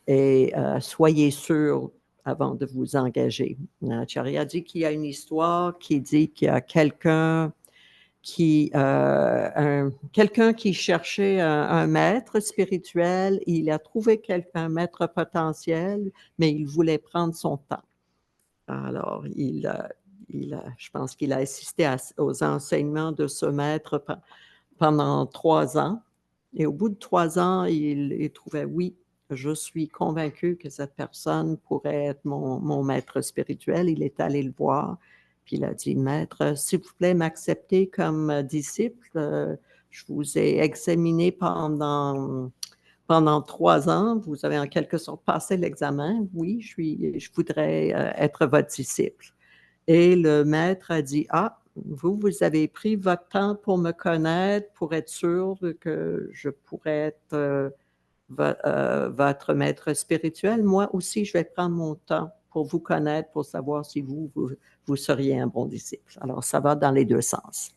Et soyez sûr avant de vous engager. Acharya dit qu'il y a une histoire qui dit qu'il y a quelqu'un qui cherchait un maître spirituel, il a trouvé un maître potentiel, mais il voulait prendre son temps. Alors, je pense qu'il a assisté aux enseignements de ce maître pendant 3 ans. Et au bout de 3 ans, il trouvait, oui, je suis convaincu que cette personne pourrait être mon maître spirituel. Il est allé le voir. Puis il a dit, maître, s'il vous plaît, m'acceptez comme disciple. Je vous ai examiné pendant 3 ans. Vous avez en quelque sorte passé l'examen. Oui, je voudrais être votre disciple. Et le maître a dit, vous avez pris votre temps pour me connaître, pour être sûr que je pourrais être votre maître spirituel. Moi aussi, je vais prendre mon temps pour vous connaître, pour savoir si vous seriez un bon disciple. Alors, ça va dans les 2 sens.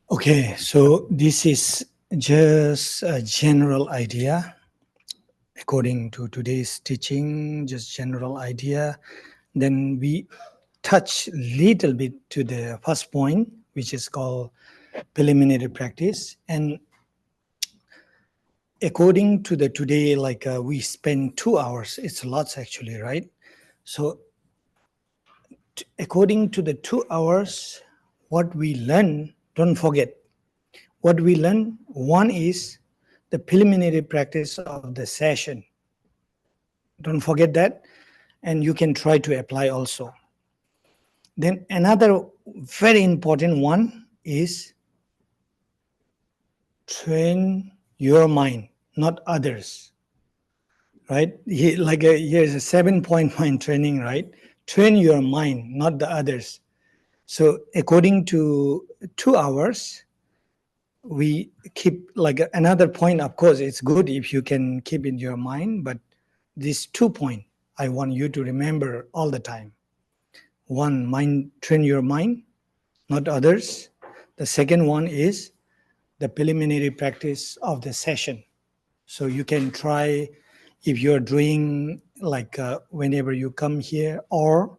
Okay, so this is just a general idea. According to today's teaching, just general idea. Then we touch a little bit to the first point, which is called preliminary practice. And according to the today, like we spend 2 hours, it's lots actually, right? So according to the 2 hours, what we learn, don't forget, what we learn, one is the preliminary practice of the session. Don't forget that, and you can try to apply also. Then another very important one is train your mind, not others, right? Here's a 7-point mind training, right? Train your mind, not the others. So according to 2 hours, we keep like another point. Of course, it's good if you can keep in your mind, but these 2 points, I want you to remember all the time. One, train your mind, not others. The second one is the preliminary practice of the session. So you can try if you're doing like whenever you come here or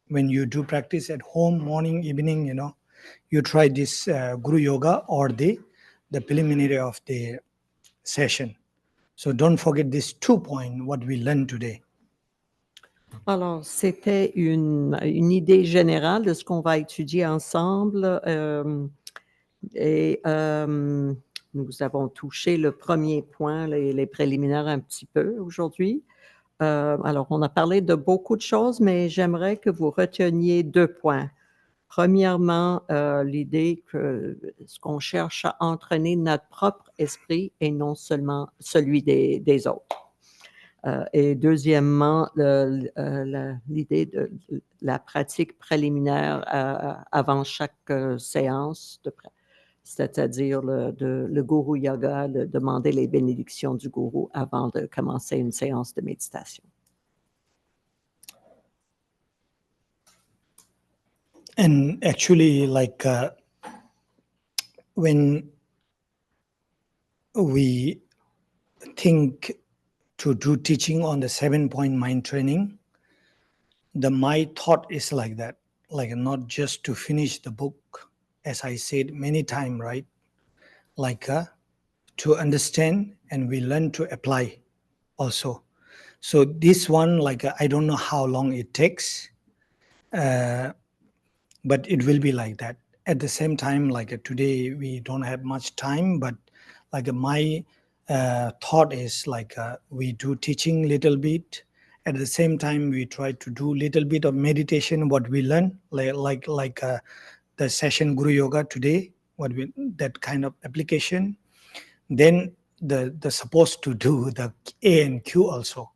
when you do practice at home, morning, evening, you try this Guru Yoga or the preliminary of the session. So don't forget these 2 points, what we learned today. Alors, c'était une idée générale de ce qu'on va étudier ensemble. Et nous avons touché le premier point, les préliminaires un petit peu aujourd'hui. Alors, on a parlé de beaucoup de choses, mais j'aimerais que vous reteniez 2 points. Premièrement, l'idée que ce qu'on cherche à entraîner notre propre esprit et non seulement celui des autres. Et deuxièmement, l'idée de la pratique préliminaire avant chaque séance, c'est-à-dire le gourou yoga, de demander les bénédictions du gourou avant de commencer une séance de méditation. And actually, like when we think to do teaching on the 7-point mind training, my thought is like that, like not just to finish the book, as I said many times, right? Like to understand, and we learn to apply also. So this one, like I don't know how long it takes, but it will be like that. At the same time, like today we don't have much time, but like my thought is like we do teaching little bit. At the same time, we try to do little bit of meditation, what we learn, like the session Guru Yoga today, that kind of application. Then the supposed to do the A and Q also.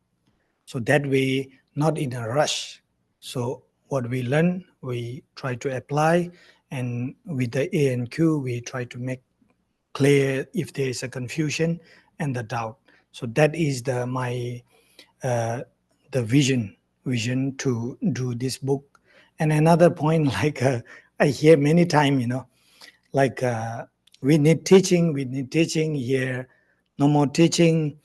So that way, not in a rush. So what we learn, we try to apply, and with the A and Q, we try to make clear if there is a confusion and the doubt. So that is my vision to do this book. And another point, like I hear many times, like we need teaching here, no more teaching.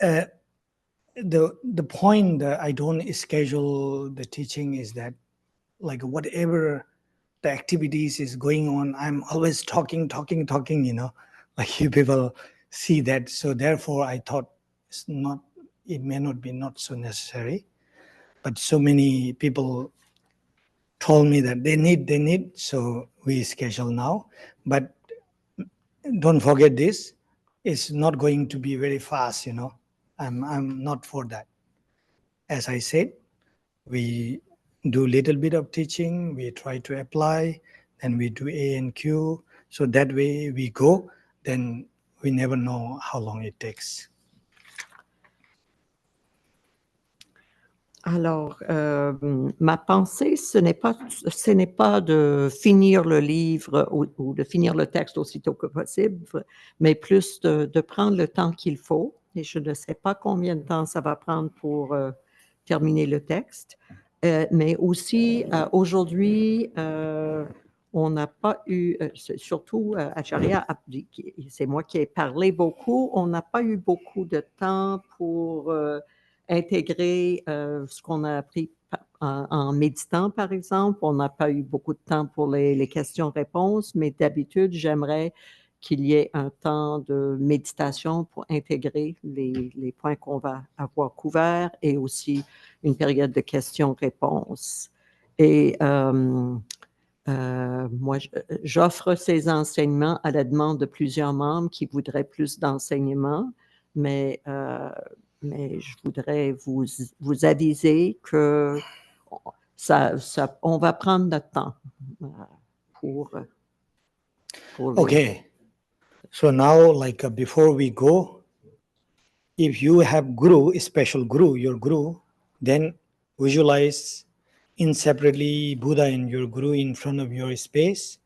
The point that I don't schedule the teaching is that, like, whatever the activities is going on, I'm always talking, like you people see that. So therefore I thought it may not be not so necessary, but so many people told me that they need, so we schedule now. But don't forget this, it's not going to be very fast, I'm not for that. As I said, we do little bit of teaching, we try to apply, then we do A and Q. So that way we go, then we never know how long it takes. Alors, ma pensée, ce n'est pas de finir le livre ou de finir le texte aussitôt que possible, mais plus de prendre le temps qu'il faut. Et je ne sais pas combien de temps ça va prendre pour terminer le texte. Mais aussi, aujourd'hui, on n'a pas eu, surtout Acharya, c'est moi qui ai parlé beaucoup, on n'a pas eu beaucoup de temps pour intégrer ce qu'on a appris en méditant, par exemple. On n'a pas eu beaucoup de temps pour les questions-réponses, mais d'habitude, j'aimerais qu'il y ait un temps de méditation pour intégrer les points qu'on va avoir couverts et aussi une période de questions-réponses. Et moi, j'offre ces enseignements à la demande de plusieurs membres qui voudraient plus d'enseignements, mais je voudrais vous aviser que on va prendre notre temps pour Okay. So now, like before we go, if you have guru, a special guru, your guru, then visualize inseparably Buddha and your guru in front of your space.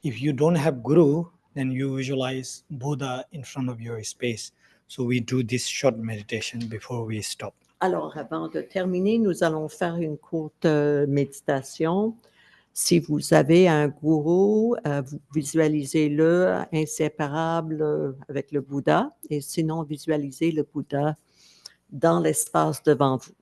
If you don't have guru, then you visualize Buddha in front of your space. So we do this short meditation before we stop. Alors, avant de terminer, nous allons faire une courte méditation. Si vous avez un gourou, vous visualisez-le inséparable avec le Bouddha, et sinon, visualisez le Bouddha dans l'espace devant vous.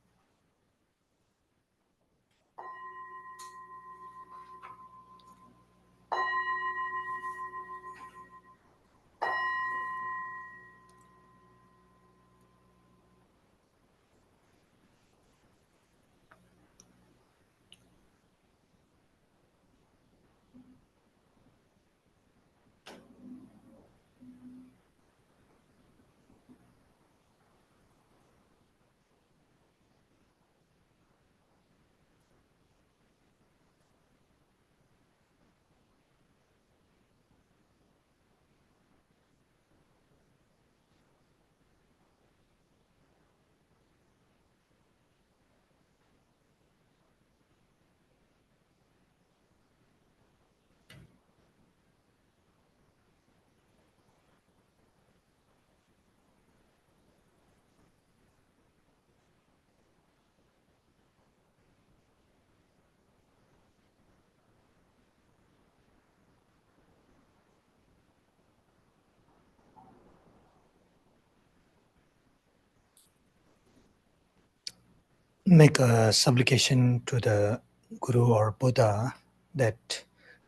make a supplication to the Guru or Buddha that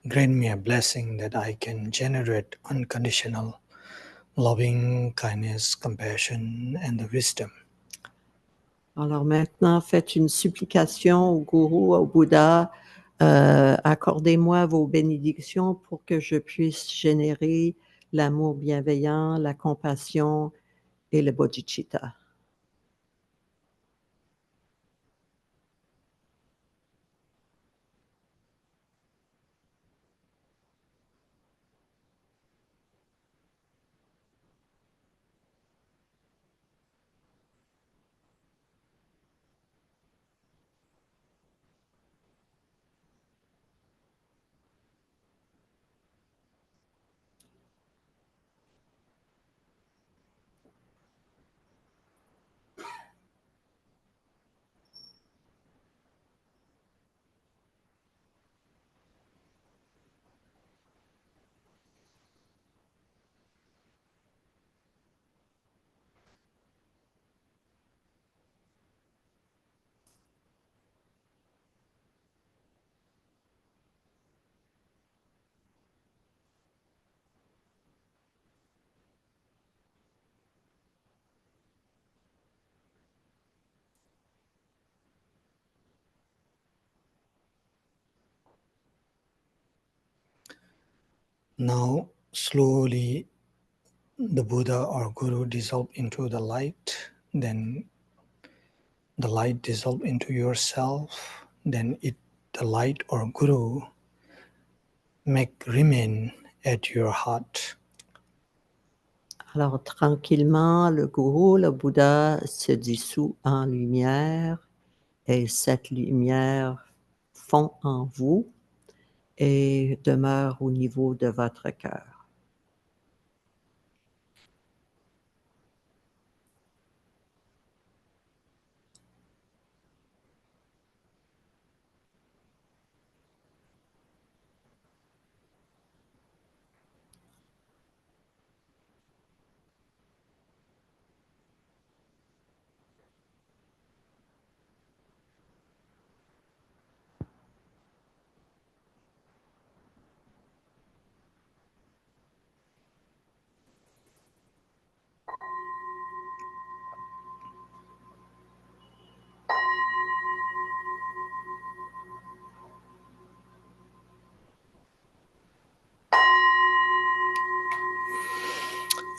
grant me a blessing that I can generate unconditional loving kindness, compassion, and the wisdom. Alors maintenant, faites une supplication au gourou, au Bouddha. Accordez-moi vos bénédictions pour que je puisse générer l'amour bienveillant, la compassion et le bodhicitta. Now, slowly, the Buddha or Guru dissolve into the light, then the light dissolve into yourself, then the light or Guru make remain at your heart. Alors tranquillement, le gourou, le Bouddha se dissout en lumière et cette lumière fond en vous et demeure au niveau de votre cœur.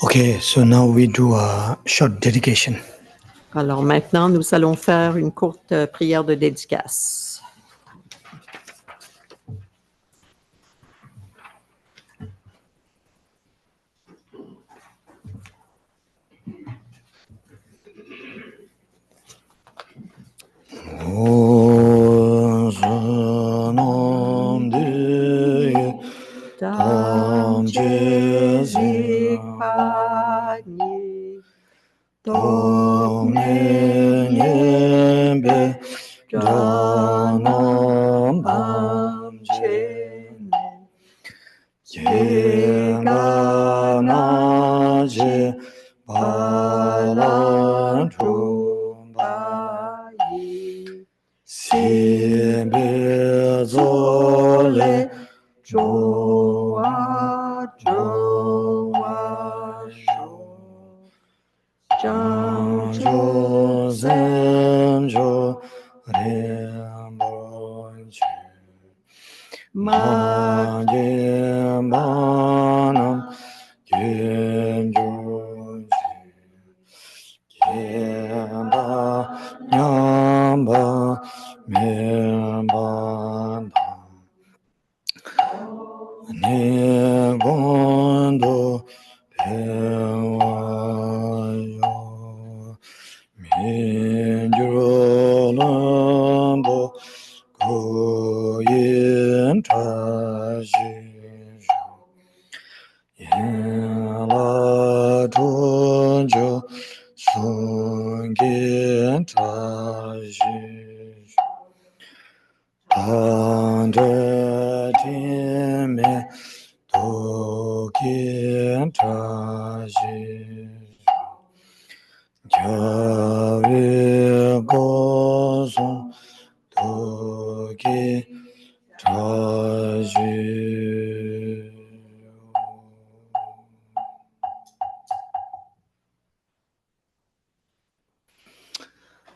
Okay, so now we do a short dedication. Alors maintenant, nous allons faire une courte prière de dédicace.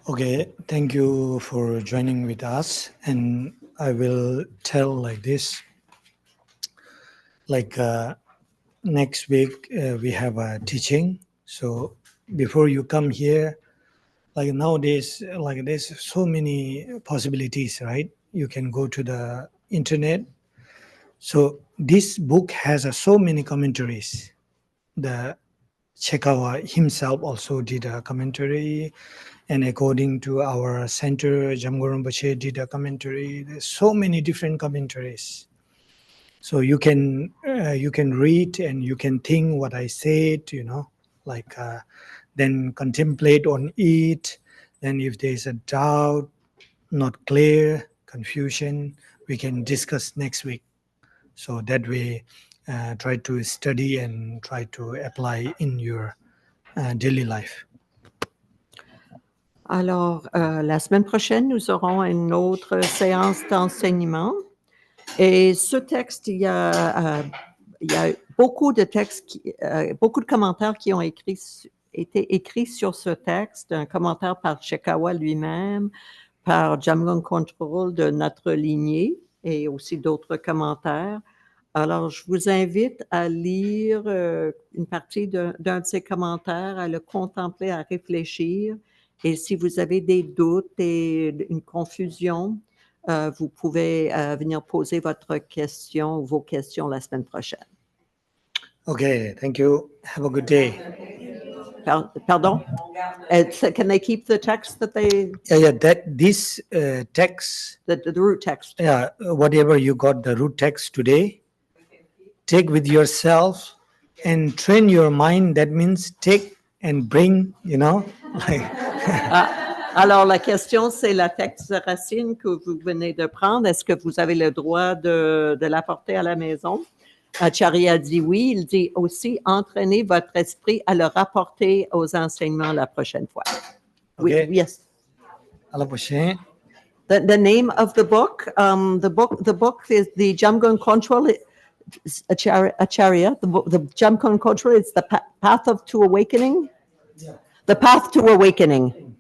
Okay, thank you for joining with us. And I will tell like this, like next week we have a teaching. So before you come here, like nowadays, like there's so many possibilities, right? You can go to the internet. So this book has so many commentaries. The Chekawa himself also did a commentary, and according to our center, Jamgon Rinpoche did a commentary. There's so many different commentaries. So you can read and you can think what I said, like then contemplate on it. Then if there's a doubt, not clear, confusion, we can discuss next week. So that way, try to study and try to apply in your daily life. Alors, la semaine prochaine, nous aurons une autre séance d'enseignement. Et ce texte, il y a beaucoup de textes, beaucoup de commentaires qui ont été écrits sur ce texte. Un commentaire par Chekawa lui-même, par Jamgon Control de notre lignée et aussi d'autres commentaires. Alors, je vous invite à lire une partie d'un de ces commentaires, à le contempler, à réfléchir. Et si vous avez des doutes et une confusion, vous pouvez venir poser votre question ou vos questions la semaine prochaine. Okay, thank you. Have a good day. Pardon? Can they keep the text that they, Yeah, this text, the root text? yeah, whatever you got the root text today, take with yourself and train your mind. That means take and bring, like. Alors, la question, c'est la texte racine que vous venez de prendre. Est-ce que vous avez le droit de l'apporter à la maison? Acharya dit oui. Il dit aussi, entraînez votre esprit à le rapporter aux enseignements la prochaine fois. Okay. Oui, yes. Allah Pashe. The name of the book is the Jamgon Control. Acharya, the Jamgon Control is the Path to Awakening. Yeah. The Path to Awakening.